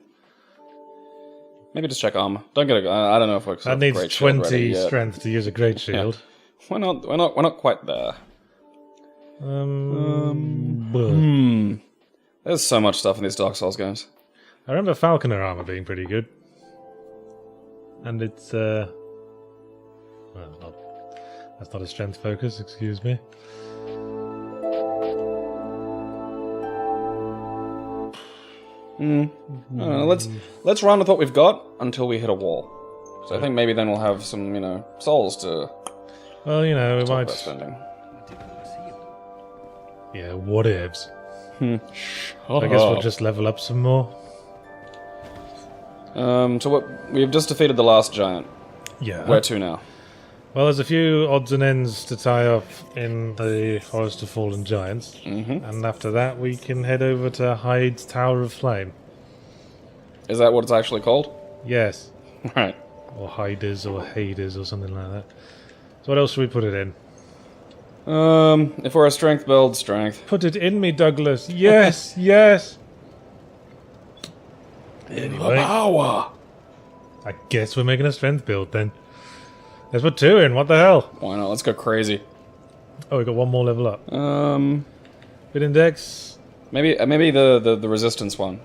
Maybe just check armor. Don't get a... I don't know if we're That needs 20 strength to use a great shield. We're not quite there. There's so much stuff in these Dark Souls games. I remember Falconer armor being pretty good. And it's, well, that's not a strength focus, excuse me. Let's run with what we've got until we hit a wall. So I think maybe then we'll have some, you know, souls to Well, you know, we talk might... about spending. Yeah, whatevs. I guess we'll just level up some more. So what? We've just defeated the last giant. Yeah. Where to now? Well, there's a few odds and ends to tie up in the Forest of Fallen Giants. And after that, we can head over to Hyde's Tower of Flame. Is that what it's actually called? Yes. Right. Or Hades or Hades or something like that. So what else should we put it in? If we're a strength build, strength. Put it in me, Douglas. Yes, yes. Anyway, Power! I guess we're making a strength build then. Let's put 2 in, what the hell? Why not? Let's go crazy. Oh, we got one more level up. Bit index. Maybe the resistance one.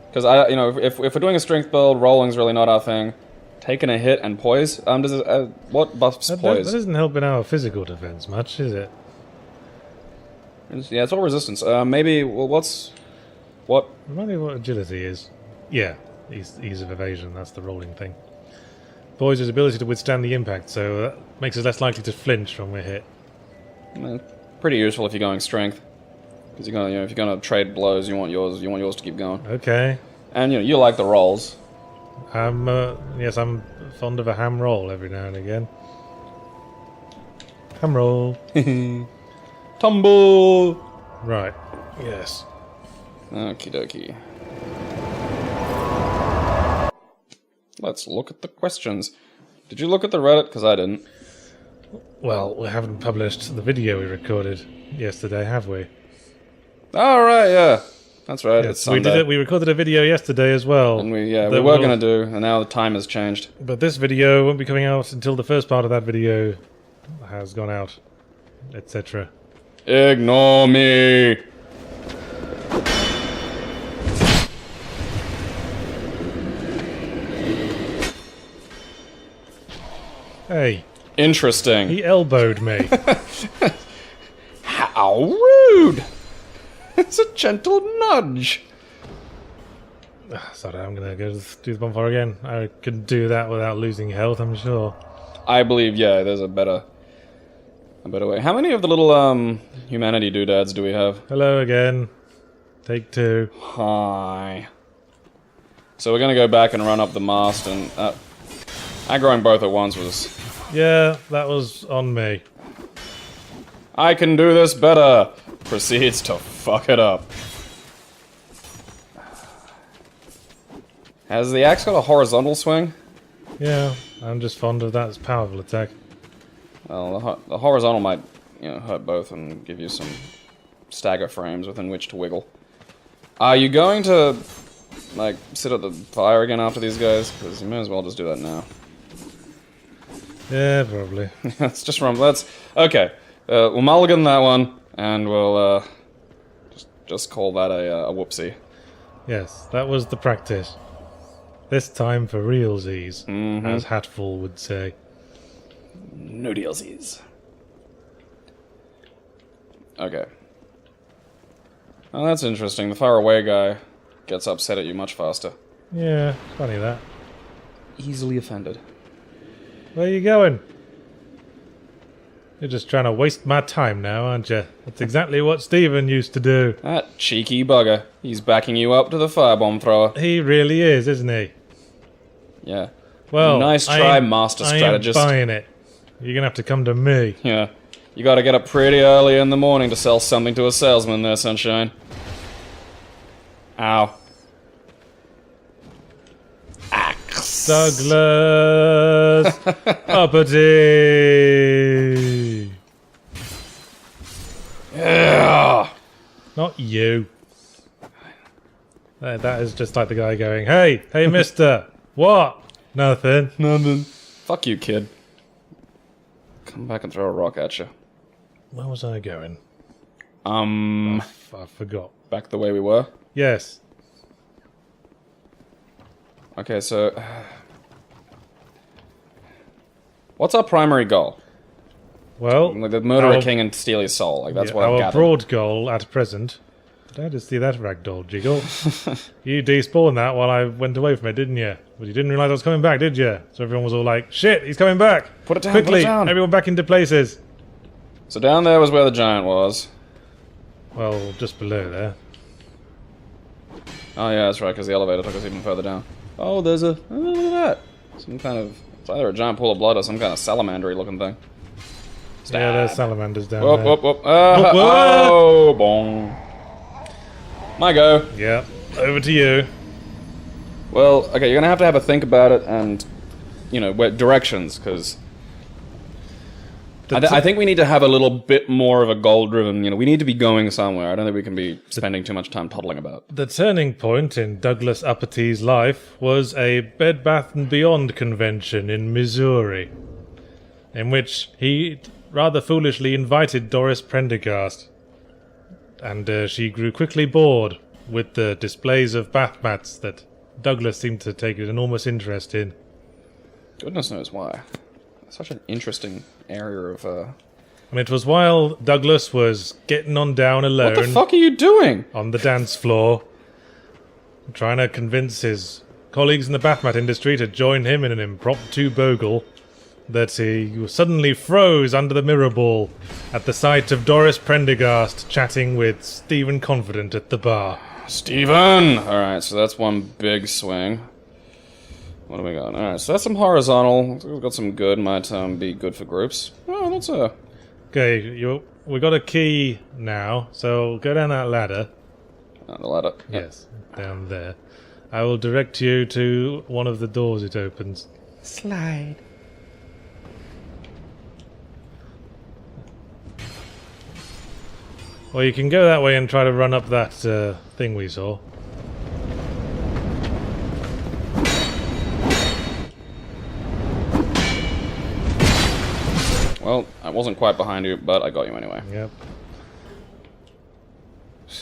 Because you know, if we're doing a strength build, rolling's really not our thing. Taking a hit and poise. Does it, what buffs poise? That isn't helping our physical defense much, is it? Yeah, it's all resistance. Maybe. Well, what? Remind me what agility is. Yeah, ease of evasion. That's the rolling thing. Poise is ability to withstand the impact, so that makes us less likely to flinch when we're hit. Pretty useful if you're going strength. Because you're gonna, you know, if you're gonna trade blows, you want yours to keep going. Okay. And you know, you like the rolls. Yes, I'm fond of a ham roll every now and again. Ham roll. Tumble. Right. Yes. Okie dokie. Let's look at the questions. Did you look at the Reddit? Because I didn't. Well, we haven't published the video we recorded yesterday, have we? All right, yeah, that's right. Yes, It's Sunday. we did it. We recorded a video yesterday as well. And we were that going to do, and now the time has changed. But this video won't be coming out until the first part of that video has gone out, etc. Ignore me. Hey, Interesting. he elbowed me. How rude! It's a gentle nudge. Sorry, I'm gonna go do the bonfire again. I can do that without losing health, I'm sure. I believe, yeah, there's a better way. How many of the little humanity doodads do we have? Hello again. Take 2. Hi. So we're gonna go back and run up the mast, and aggroing both at once was. Yeah, that was on me. I can do this better. Proceeds to fuck it up. Has the axe got a horizontal swing? Yeah, I'm just fond of that as powerful attack. Well, the horizontal might, you know, hurt both and give you some stagger frames within which to wiggle. Are you going to, like, sit at the fire again after these guys? Because you may as well just do that now. Yeah, probably. Let's just run. Okay. We'll mulligan that one, and we'll just call that a whoopsie. Yes, that was the practice. This time for realsies, as Hatful would say. No DLCs. Okay. Oh, that's interesting. The far away guy gets upset at you much faster. Yeah, funny that. easily offended. Where are you going? You're just trying to waste my time now, aren't you? That's exactly what Stephen used to do. That cheeky bugger. He's backing you up to the firebomb thrower. He really is, isn't he? Yeah. Well, nice try, master strategist. I ain't buying it. You're gonna have to come to me. Yeah. You gotta get up pretty early in the morning to sell something to a salesman there, Sunshine. Ow. Axe. Douglas Uppity. Yeah. Not you. That is just like the guy going, "Hey, hey, mister." What? Nothing. Nothing. Fuck you, kid. Come back and throw a rock at you. Where was I going? I I forgot. back the way we were. Yes. Okay, so... what's our primary goal? Well, Like, the murder a king and steal his soul. Like, that's what I've our gathered. broad goal at present. Did I just see that ragdoll jiggle? You despawned that while I went away from it, didn't you? But you didn't realise I was coming back, did you? So everyone was all like, "Shit, he's coming back! Put it down, Quickly, put it down!" everyone back into places!" So down there was where the giant was. Well, just below there. Oh yeah, that's right, because the elevator took us even further down. Oh, there's a... oh, look at that! Some kind of... it's either a giant pool of blood or some kind of salamander-y looking thing. Stab. Yeah, there's salamanders down Whoop, there. whoop, whoop. Whoop, whoop. Oh, bong. My go. Yeah, over to you. Well, okay, you're gonna have a think about it and, you know, directions, because... I think we need to have a little bit more of a goal-driven, you know, we need to be going somewhere. I don't think we can be spending too much time toddling about. The turning point in Douglas Uppity's life was a Bed Bath & Beyond convention in Missouri, in which he rather foolishly invited Doris Prendergast, and she grew quickly bored with the displays of bath mats that Douglas seemed to take an enormous interest in. Goodness knows why. Such an interesting area of, And it was while Douglas was getting on down alone what the fuck are you doing? on the dance floor, trying to convince his colleagues in the bath mat industry to join him in an impromptu bogle, that he suddenly froze under the mirror ball at the sight of Doris Prendergast chatting with Stephen Confident at the bar. Steven! Alright, so that's one big swing. What do we got? Alright, so that's some horizontal. We've got some good. Might be good for groups. Oh, that's a... Okay, we got a key now, so go down that ladder. the ladder. Yep. Yes, down there. I will direct you to one of the doors it opens. Slide. Or you can go that way and try to run up that thing we saw. Well, I wasn't quite behind you, but I got you anyway. Yep.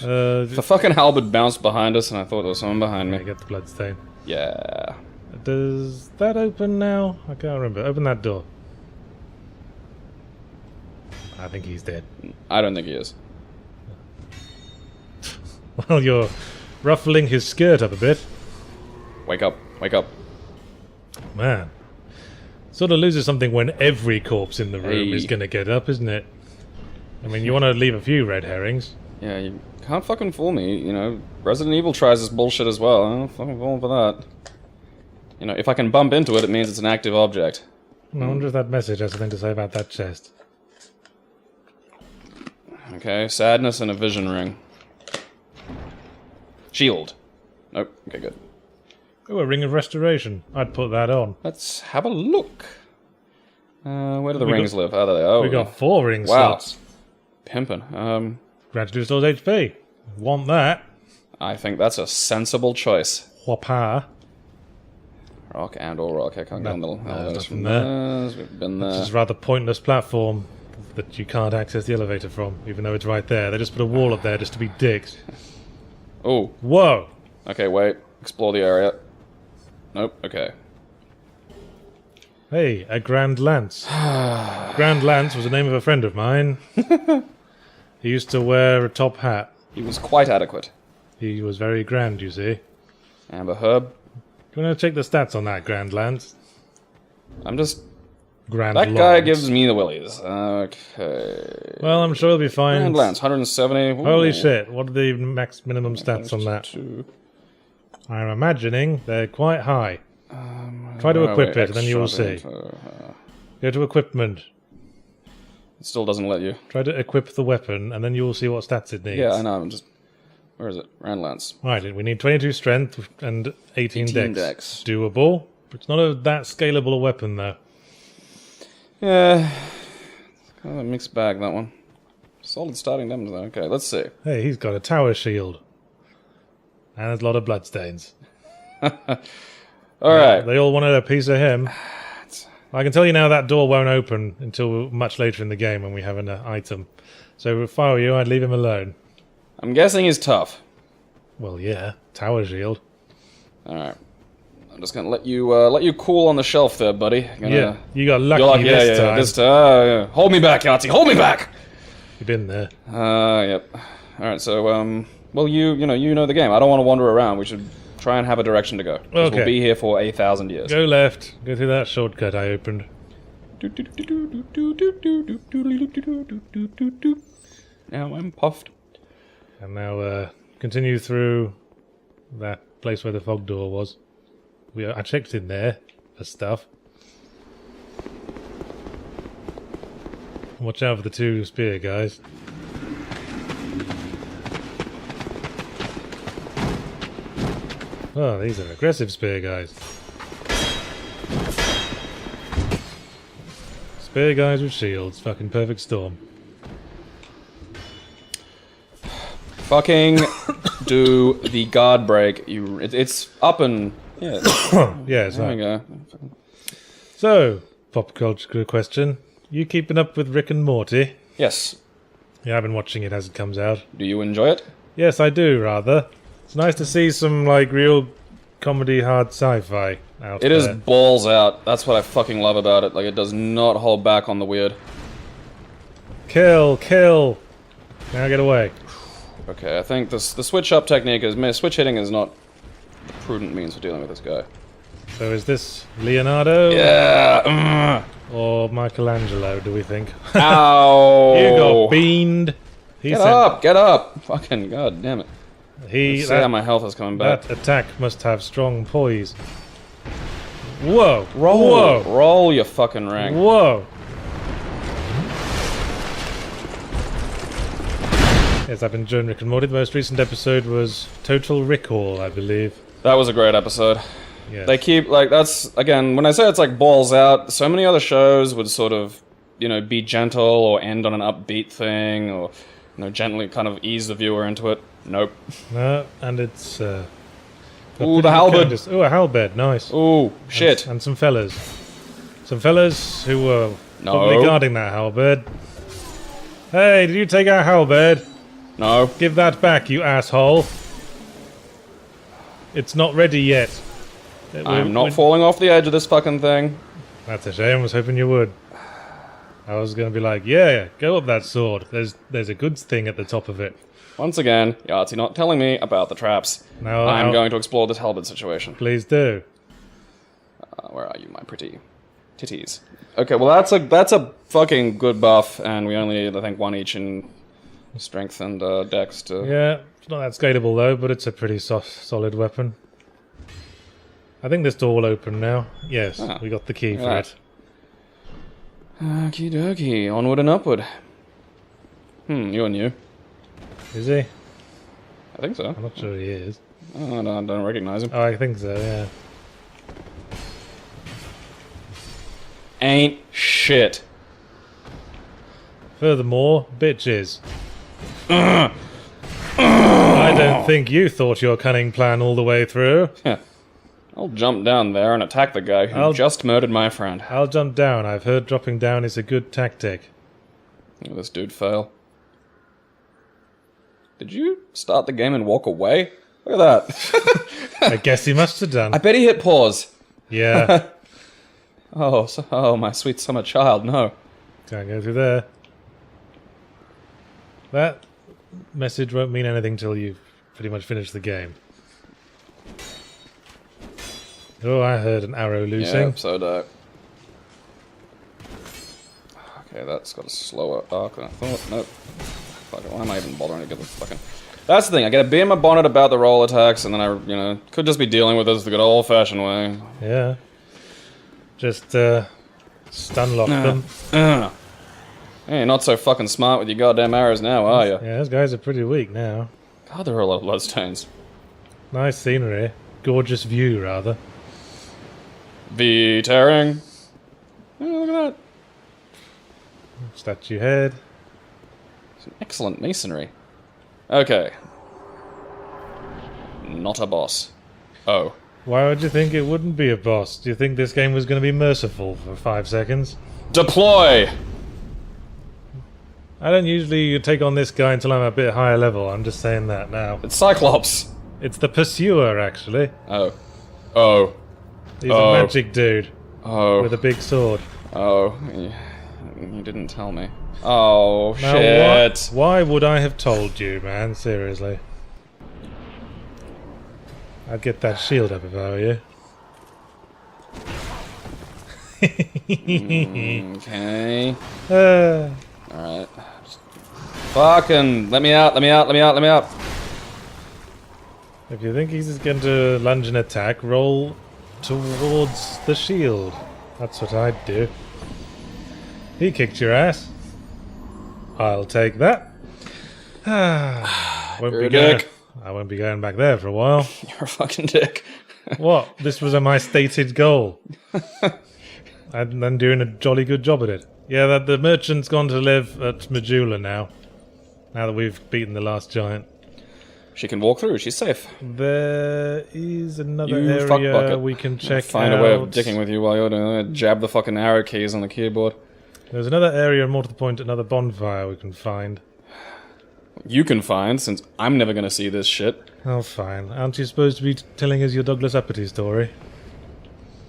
The fucking halberd bounced behind us, and I thought there was someone behind I me. get the bloodstain. Yeah. Does that open now? I can't remember. Open that door. I think he's dead. I don't think he is. Well, you're ruffling his skirt up a bit. Wake up. Wake up. Man. Sort of loses something when every corpse in the room is Hey. going to get up, isn't it? I mean, you want to leave a few red herrings. Yeah, you can't fucking fool me, you know. Resident Evil tries this bullshit as well. I don't fucking fall for that. You know, if I can bump into it, it means it's an active object. I wonder if that message has something to say about that chest. Okay, sadness and a vision ring. Shield. Nope. Okay, good. Oh, a ring of restoration. I'd put that on. Let's have a look. Where do the We rings got- live? Oh, there they are. We got 4 ring Wow. slots. Pimpin'. Gradually restores HP. Want that? I think that's a sensible choice. Whoppa. Rock and or rock. I can't get on the there's elevators nothing from there. there. We've been This there. is a rather pointless platform that you can't access the elevator from, even though it's right there. They just put a wall up there just to be dicks. Oh. Whoa! Okay, wait. Explore the area. Nope. Okay. Hey, a Grand Lance. Grand Lance was the name of a friend of mine. He used to wear a top hat. He was quite adequate. He was very grand, you see. Amber herb. Do you want to check the stats on that, Grand Lance? I'm just... Grand That guy Lance. gives me the willies. Okay. Well, I'm sure he'll be fine. Grand Lance, 170. Ooh. Holy shit, what are the max minimum stats on that? 22. I'm imagining they're quite high. Try to equip it, and then you will see. Go to equipment. It still doesn't let you. Try to equip the weapon, and then you will see what stats it needs. Yeah, I know. I'm just... Where is it? Grand Lance. Right, we need 22 strength and 18 dex. Doable. It's not that scalable a weapon, though. Yeah. Kind of a mixed bag, that one. Solid starting damage, though. Okay, let's see. Hey, he's got a tower shield. And there's a lot of bloodstains. Alright. They all wanted a piece of him. I can tell you now that door won't open until much later in the game when we have an item. So if I were you, I'd leave him alone. I'm guessing he's tough. Well, yeah. Tower shield. Alright. I'm just gonna let you cool on the shelf there, buddy. Yeah, you got lucky You're like, this time. Yeah, this time. Yeah. Hold me back, Yahtzee. Hold me back! You've been there. Yep. Alright, so, well, you know the game. I don't want to wander around. We should try and have a direction to go. 'Cause Okay. We'll be here for 1,000 years. Go left. Go through that shortcut I opened. Now I'm puffed. And now continue through that place where the fog door was. I checked in there for stuff. Watch out for the two spear guys. Oh, these are aggressive spear guys. Spear guys with shields. Fucking perfect storm. Fucking do the guard break. It's up and... Yeah. Yeah, it's There we right. go. So, pop culture question. You keeping up with Rick and Morty? Yes. Yeah, I've been watching it as it comes out. Do you enjoy it? Yes, I do, rather. It's nice to see some, like, real comedy hard sci-fi out It there. is balls out. That's what I fucking love about it. Like, it does not hold back on the weird. Kill, kill! Now get away. Okay, I think the switch up technique is... Switch hitting is not the prudent means for dealing with this guy. So is this Leonardo? Yeah! Or Michelangelo, do we think? Ow! You got beamed. He Get said up! Get up! Fucking god damn it. He, See how my health is coming back. that attack must have strong poise. Whoa! Roll! Whoa! Roll your fucking rank. Whoa! Yes, I've been enjoying Rick and Morty. The most recent episode was Total Recall, I believe. That was a great episode. Yes. They keep, like, that's, again, when I say it's like balls out, so many other shows would sort of, be gentle or end on an upbeat thing or, gently kind of ease the viewer into it. Nope. No, and it's, Ooh, the halberd. Ooh, a halberd, nice. Ooh, shit. And some fellas. Some fellas who were No. probably guarding that halberd. Hey, did you take our halberd? No. Give that back, you asshole. It's not ready yet. I'm not falling off the edge of this fucking thing. That's a shame, I was hoping you would. I was going to be like, yeah, go up that sword. There's a good thing at the top of it. Once again, Yahtzee not telling me about the traps. Now I'm going to explore this halberd situation. Please do. Where are you, my pretty titties? Okay, well that's a fucking good buff, and we only need, I think, one each in strength and dex to... Yeah, it's not that scalable though, but it's a pretty solid weapon. I think this door will open now. Yes, we got the key for Yeah. it. Okie dokie, onward and upward. You're new. Is he? I think so. I'm not sure he is. Oh, I don't recognize him. Oh, I think so, yeah. Ain't shit. Furthermore, bitches. I don't think you thought your cunning plan all the way through. I'll jump down there and attack the guy who just murdered my friend. I'll jump down. I've heard dropping down is a good tactic. Look at this dude fail. Did you start the game and walk away? Look at that. I guess he must have done. I bet he hit pause. Yeah. Oh, my sweet summer child, no. Can't go through there. That message won't mean anything till you've pretty much finished the game. Oh, I heard an arrow loosing. Yeah, so do Okay, that's got a slower arc than I thought. Nope. Fuck it, why am I even bothering to get the fucking... That's the thing, I get a bee in my bonnet about the roll attacks, and then I, you know, could just be dealing with this the good old-fashioned way. Yeah. Just, stun lock them. Hey, you're not so fucking smart with your goddamn arrows now, are you? Yeah, those guys are pretty weak now. God, there are a lot of bloodstains. Nice scenery. Gorgeous view, rather. The tearing. Oh, look at that. Statue head. Some excellent masonry. Okay. Not a boss. Oh. Why would you think it wouldn't be a boss? Do you think this game was going to be merciful for 5 seconds? Deploy! I don't usually take on this guy until I'm a bit higher level. I'm just saying that now. It's Cyclops. It's the Pursuer, actually. Oh. Oh. He's a magic dude. Oh. With a big sword. Oh. You didn't tell me. Oh, Now, shit. Why would I have told you, man? Seriously. I'd get that shield up if I were you. Okay. Uh, Alright. Fucking let me out, let me out, let me out, let me out. If you think he's going to lunge an attack, roll towards the shield. That's what I'd do. He kicked your ass. I'll take that. You're a dick. I won't be going back there for a while. You're a fucking dick. What? This was my stated goal. I'm doing a jolly good job at it. Yeah, the merchant's gone to live at Majula now. Now that we've beaten the last giant. She can walk through, she's safe. There is another You area fuckbucket. we can check Find out. a way of dicking with you while you're doing it. Jab the fucking arrow keys on the keyboard. There's another area more to the point, another bonfire we can find. You can find, since I'm never gonna see this shit. Oh, fine. Aren't you supposed to be telling us your Douglas Uppity story?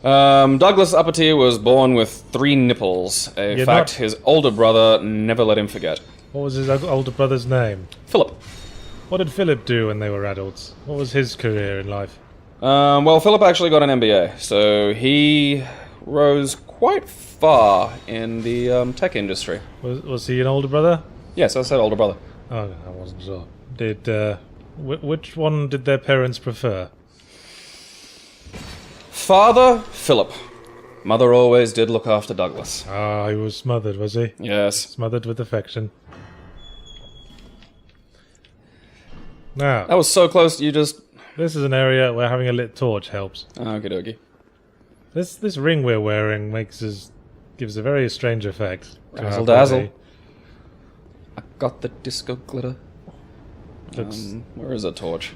Douglas Uppity was born with 3 nipples, a You're fact not- his older brother never let him forget. What was his older brother's name? Philip. What did Philip do when they were adults? What was his career in life? Well, Philip actually got an MBA, so he rose quite far in the tech industry. Was he an older brother? Yes, I said older brother. Oh, I wasn't sure. Did which one did their parents prefer? Father, Philip. Mother always did look after Douglas. Ah, he was smothered, was he? Yes. Smothered with affection. Now, That was so close, you just... this is an area where having a lit torch helps. Okie dokie. This ring we're wearing gives a very strange effect. to our Razzle dazzle. body. I got the disco glitter. Looks, Where is a torch?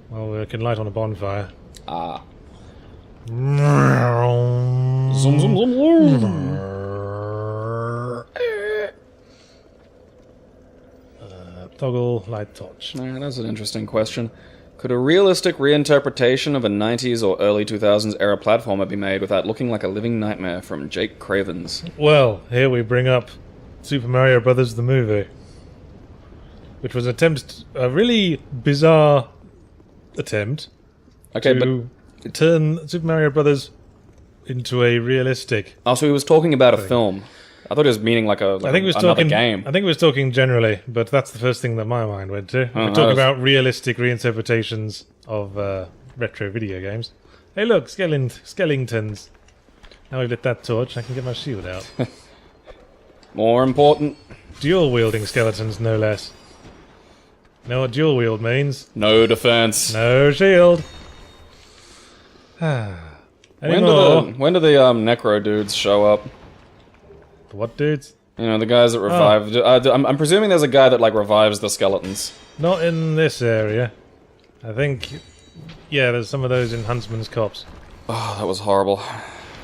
well, we can light on a bonfire. Ah. Zoom, Zoom, zoom, zoom, zoom. Toggle light torch. That's an interesting question. Could a realistic reinterpretation of a 90s or early 2000s era platformer be made without looking like a living nightmare from Jake Craven's? Well, here we bring up Super Mario Brothers the movie, which was a really bizarre attempt Okay, to turn Super Mario Brothers into a realistic. but... Oh, so he was talking about a film. I thought he was meaning like I think he was another talking. game. I think he was talking generally, but that's the first thing that my mind went to. We're talking about realistic reinterpretations of retro video games. Hey, look, skeletons. Now we've lit that torch, I can get my shield out. More important, Dual-wielding skeletons, no less. You know what dual wield means? no defense. No shield. Any more? When do the necro dudes show up? The what dudes? You know, the guys that revive... I'm presuming there's a guy that, like, revives the skeletons. Not in this area. I think... Yeah, there's some of those in Huntsman's Copse. Oh, that was horrible.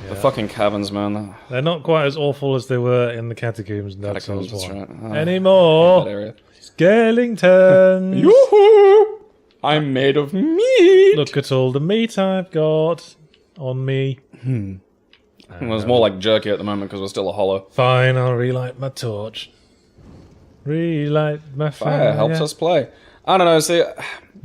The fucking caverns, man. They're not quite as awful as they were in the catacombs and Dark Catacombs, Souls that's 1. right. Oh, Any that more? area. Skeletons! Yoo-hoo! I'm made of meat! Look at all the meat I've got on me. It was more like jerky at the moment because we're still a hollow. Fine, I'll relight my torch. Relight my fire. Fire helps us play. I don't know, see...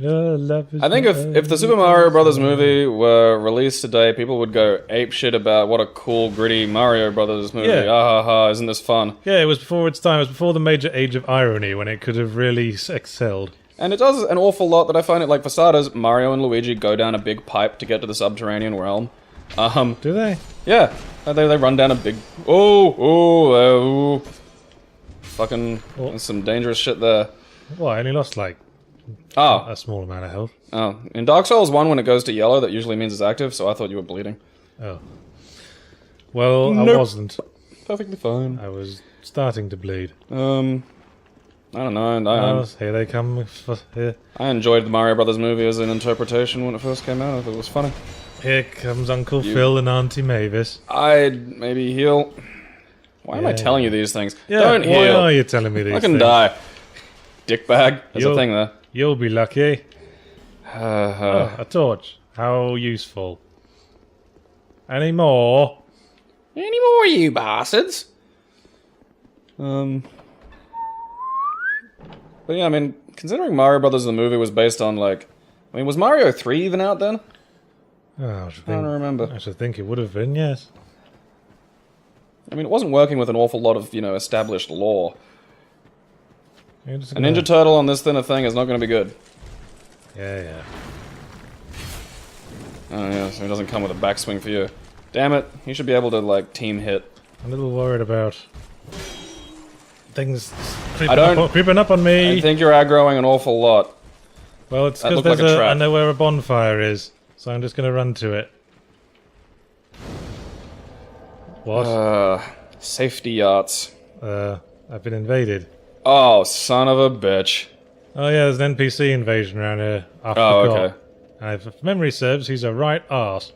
Your love is I think if the Super Mario Brothers movie were released today, people would go apeshit about what a cool, gritty Mario Brothers movie. Yeah. Ah ha ha, isn't this fun? Yeah, it was before its time. It was before the major age of irony when it could have really excelled. And it does an awful lot that I find it, like, for starters, Mario and Luigi go down a big pipe to get to the subterranean realm. Do they? Yeah. They run down a big... Oh. Fucking... There's some dangerous shit there. Well, I only lost, like, Oh. a small amount of health. Oh. In Dark Souls 1, when it goes to yellow, that usually means it's active, so I thought you were bleeding. Oh. Well, I Nope. wasn't. Perfectly fine. I was starting to bleed. I don't know. Oh, here they come. Here, I enjoyed the Mario Brothers movie as an interpretation when it first came out. I thought it was funny. here comes Uncle Phil and Auntie Mavis. I'd maybe heal. Why am I Yeah. telling you these things? Yeah, Don't why heal. are you telling me these I can things? die. Dickbag. There's a You'll- thing there. You'll be lucky. Oh, a torch. How useful. Any more? Any more, you bastards? But yeah, I mean, considering Mario Brothers the movie was based on, like... I mean, was Mario 3 even out then? Oh, I should I don't think, remember. I should think it would have been, yes. I mean, it wasn't working with an awful lot of, established lore. You're just A gonna- Ninja Turtle on this thin a thing is not going to be good. Yeah. Oh yeah, so he doesn't come with a backswing for you. Damn it, he should be able to, like, team hit. I'm a little worried about things don't- creeping up on me. I think you're aggroing an awful lot. Well, it's That because looked there's like a trap. I know where a bonfire is, so I'm just going to run to it. What? Safety yachts. I've been invaded. Oh, son of a bitch. Oh yeah, there's an NPC invasion around here. I Oh, forgot. okay. And if memory serves, he's a right arse.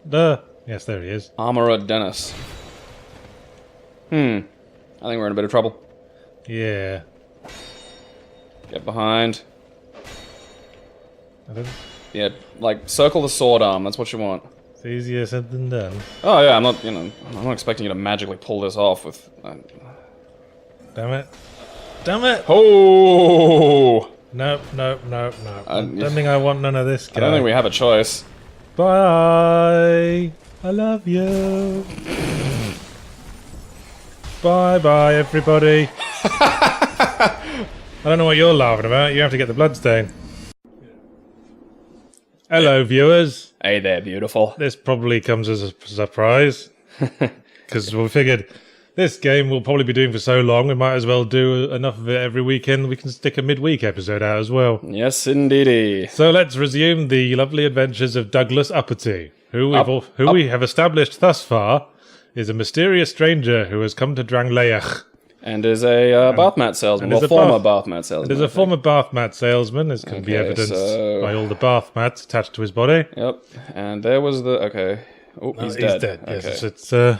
Duh. Yes, there he is. Armorer Dennis. I think we're in a bit of trouble. Yeah. Get behind. I don't, Yeah, like, circle the sword arm, that's what you want. it's easier said than done. Oh yeah, I'm not expecting you to magically pull this off with... Damn it. Damn it! Oh! No. I yeah. don't think I want none of this guy. I don't think we have a choice. Bye. I love you. Bye, everybody. I don't know what you're laughing about. You have to get the bloodstain. Hello, viewers. Hey there, beautiful. This probably comes as a surprise. Because we figured this game we'll probably be doing for so long, we might as well do enough of it every weekend. We can stick a midweek episode out as well. Yes, indeedy. So let's resume the lovely adventures of Douglas Uppity, who we have established thus far is a mysterious stranger who has come to Drangleiach. And is a bath mat salesman, and is well, a former bath- bath mat salesman. There's I a think. former bath mat salesman, as can be Okay, evidenced so- by all the bath mats attached to his body. Yep, and there was the... Okay. Oh, he's dead. Yes, Okay.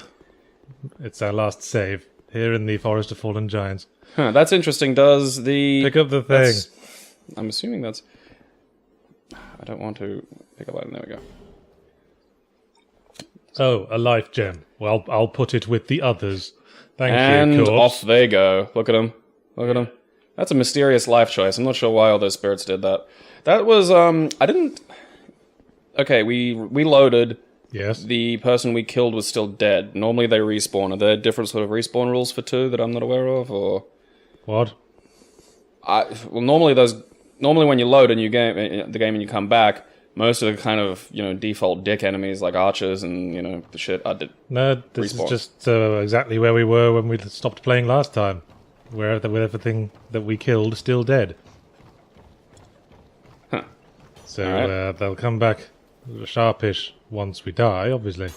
it's our last save here in the Forest of Fallen Giants. Huh, that's interesting. Does the... Pick up the thing. that's- I'm assuming that's... I don't want to pick up item. There we go. Oh, a life gem. Well, I'll put it with the others. Thank And you, corpse. off they go. Look at him. Look at him. That's a mysterious life choice. I'm not sure why all those spirits did that. That was, I didn't... Okay, we loaded. Yes. The person we killed was still dead. Normally they respawn. Are there different sort of respawn rules for 2 that I'm not aware of, or... What? Well, normally when you load a new game, the game and you come back, most of the kind of, default dick enemies like archers and, the shit are No, this Respawn. is just exactly where we were when we stopped playing last time. With everything that we killed still dead. Huh. So Alright. they'll come back sharpish once we die, obviously.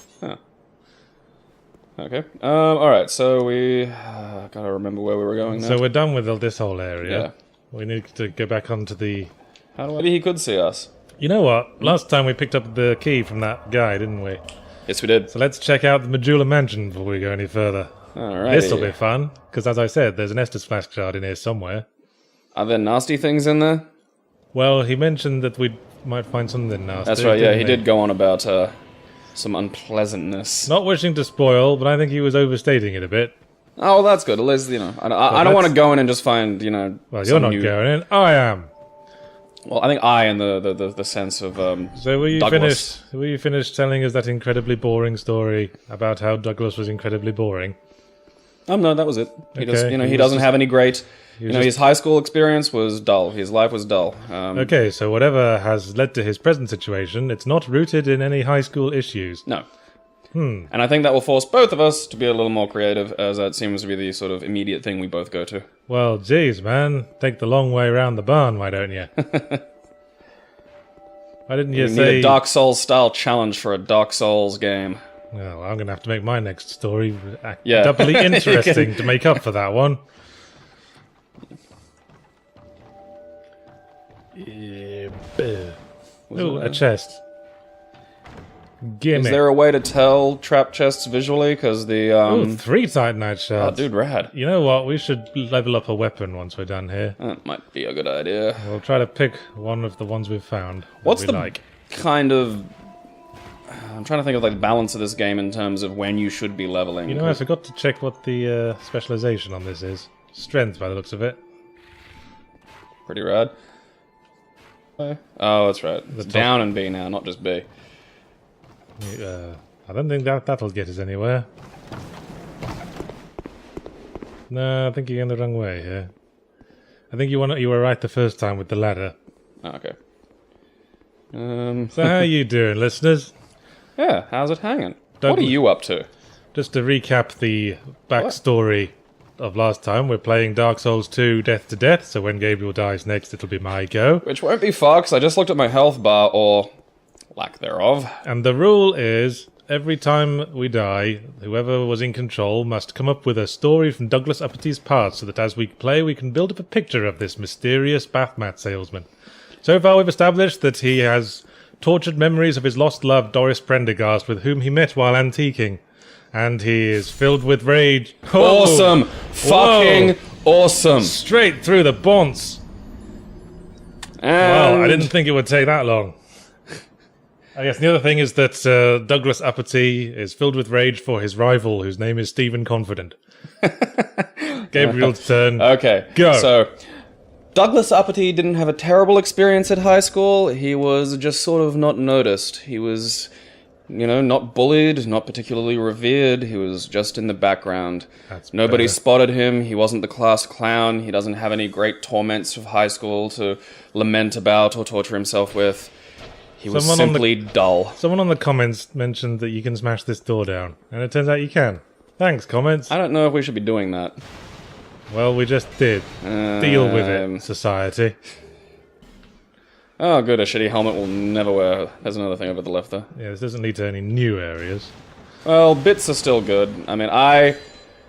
Okay. Alright, so we... gotta remember where we were going now. So we're done with this whole area. Yeah. We need to go back onto the... Maybe he could see us. You know what? Last time we picked up the key from that guy, didn't we? Yes, we did. So let's check out the Majula Mansion before we go any further. Alright. This'll be fun, because as I said, there's an Estus flask shard in here somewhere. Are there nasty things in there? Well, he mentioned that we might find something nasty. That's right, yeah, didn't he did go on about, some unpleasantness. Not wishing to spoil, but I think he was overstating it a bit. Oh, well, that's good. At least, I don't want to go in and just find, Well, you're some not new... going in. I am. Well, I think I in the sense of So were you Douglas. finished? Were you finished telling us that incredibly boring story about how Douglas was incredibly boring? No, that was it. He just, Okay, he he was doesn't just- have any great. was His high school experience was dull. His life was dull. Okay, so whatever has led to his present situation, it's not rooted in any high school issues. No. And I think that will force both of us to be a little more creative, as that seems to be the sort of immediate thing we both go to. Well, geez, man, take the long way round the barn, why don't you? Why didn't you We need say? a Dark Souls style challenge for a Dark Souls game. Well, I'm going to have to make my next story Yeah. doubly interesting to make up for that one. Ooh, a chest. Gimme. Is there a way to tell trap chests visually? Because the Ooh, 3 Titanite oh, shards. dude, rad. You know what? We should level up a weapon once we're done here. That might be a good idea. We'll try to pick one of the ones we've found. that What's we the like? kind of? I'm trying to think of like the balance of this game in terms of when you should be leveling. You know, I forgot to check what the specialization on this is. Strength, by the looks of it. Pretty rad. Oh, that's right. It's top- down and B now, not just B. I don't think that'll get us anywhere. No, I think you're going the wrong way here. I think you were right the first time with the ladder. Oh, okay. So how are you doing, listeners? Yeah, how's it hanging? Doug- What are you up to? Just to recap the backstory of last time, we're playing Dark Souls 2 Death to Death, so when Gabriel dies next, it'll be my go. Which won't be far, 'cause I just looked at my health bar, or lack thereof. And the rule is, every time we die, whoever was in control must come up with a story from Douglas Uppity's past, so that as we play, we can build up a picture of this mysterious bath mat salesman. So far, we've established that he has tortured memories of his lost love, Doris Prendergast, with whom he met while antiquing. And he is filled with rage. Oh! Awesome! Fucking awesome! Straight through the bonds! And Wow, I didn't think it would take that long. I guess the other thing is that Douglas Uppity is filled with rage for his rival, whose name is Stephen Confident. Gabriel's turn. Okay, Go. So, Douglas Uppity didn't have a terrible experience at high school. He was just sort of not noticed. He was, not bullied, not particularly revered. He was just in the background. That's Nobody better. spotted him. He wasn't the class clown. He doesn't have any great torments of high school to lament about or torture himself with. He was Someone on the- simply dull. Someone on the comments mentioned that you can smash this door down, and it turns out you can. Thanks, comments. I don't know if we should be doing that. Well, we just did. Deal with Um, it, society. Oh, good. A shitty helmet will never wear. There's another thing over the left there. Yeah, this doesn't lead to any new areas. Well, bits are still good. I mean,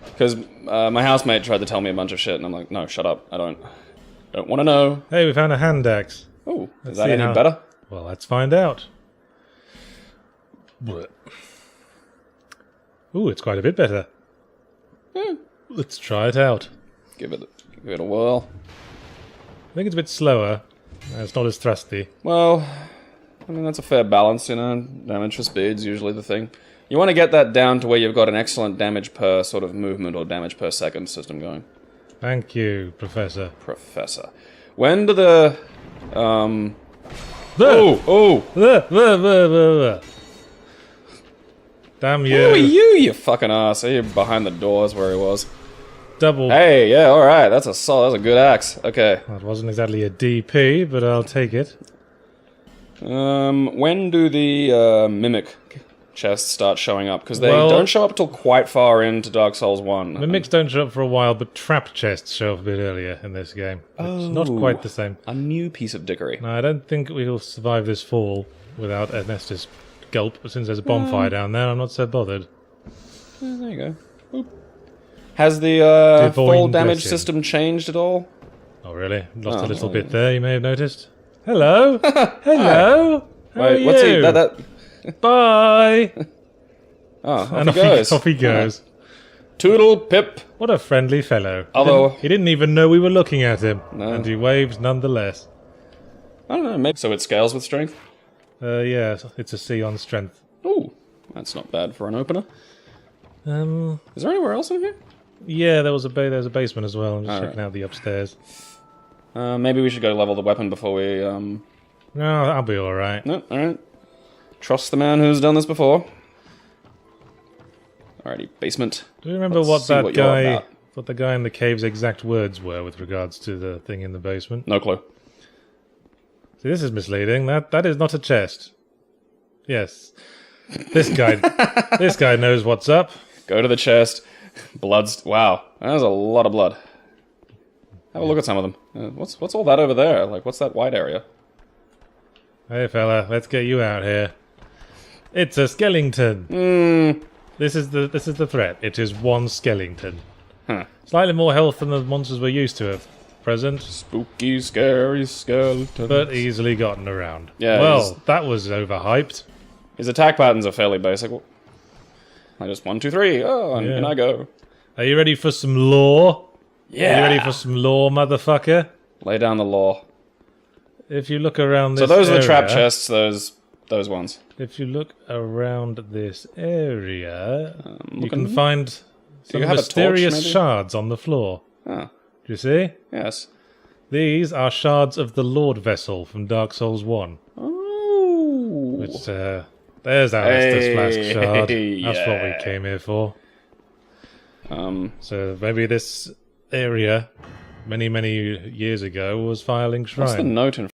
because my housemate tried to tell me a bunch of shit, and I'm like, no, shut up. I don't want to know. Hey, we found a hand axe. Oh, Let's is that see any how- better? Well, let's find out. Blech. Ooh, it's quite a bit better. Let's try it out. Give it a whirl. I think it's a bit slower. It's not as thrusty. Well, I mean, that's a fair balance, Damage for speed's usually the thing. You want to get that down to where you've got an excellent damage per sort of movement or damage per second system going. Thank you, Professor. Professor. When do the, Oh! Oh! Damn Who are you. you fucking ass? Are you behind the doors where he was? Double. Hey, yeah, alright, that's a good axe. Okay. That wasn't exactly a DP, but I'll take it. When do the mimic chests start showing up? Because they Well- don't show up till quite far into Dark Souls 1. Mimics don't show up for a while, but trap chests show up a bit earlier in this game. It's not Oh. quite the same. A new piece of dickery. No, I don't think we'll survive this fall without Ernestus gulp, but since there's a bonfire down there, I'm not so bothered. There you go. Boop. Has the Divine fall damage blessing. system changed at all? Oh, really? Lost Oh, a little yeah. bit there, you may have noticed. Hello? Hello? How Wait, are what's you? he? That. Bye! Oh, off And he goes. off he goes. Toodle pip. What a friendly fellow. Although- He didn't even know we were looking at him. No. And he waves nonetheless. I don't know. Maybe so. It scales with strength. Yeah, it's a C on strength. Ooh, that's not bad for an opener. Is Is there anywhere else in here? Yeah, there's a basement as well. I'm just Alright. checking out the upstairs. Maybe we should go level the weapon before we, No, I'll be alright. No, alright. Trust the man who's done this before. Alrighty, basement. Do you remember Let's what see that what you're guy, about. what the guy in the cave's exact words were with regards to the thing in the basement? No clue. See, this is misleading. That is not a chest. Yes, this guy knows what's up. Go to the chest. Blood's... Wow, there's a lot of blood. Have a look at some of them. What's all that over there? Like, what's that white area? Hey fella, let's get you out here. It's a skeleton. This is the threat. It is one skeleton. Huh. Slightly more health than the monsters we're used to at present, Spooky, scary skeleton. but easily gotten around. Yeah, Well, that was overhyped. His attack patterns are fairly basic. I just 1, 2, 3. Oh, and Yeah. in I go. Are you ready for some lore? Yeah. Are you ready for some lore, motherfucker? Lay down the law. If you look around this So those are the trap area- chests. Those ones. If you look around this area, you looking. can find some you have a mysterious torch, maybe? shards on the floor. Oh, Do you see? yes. These are shards of the Lord Vessel from Dark Souls 1. Ooh. Which, there's Alistair's flask shard. Hey, That's what we yeah. came here for. So maybe this area, many, many years ago, was Firelink What's the Shrine. note in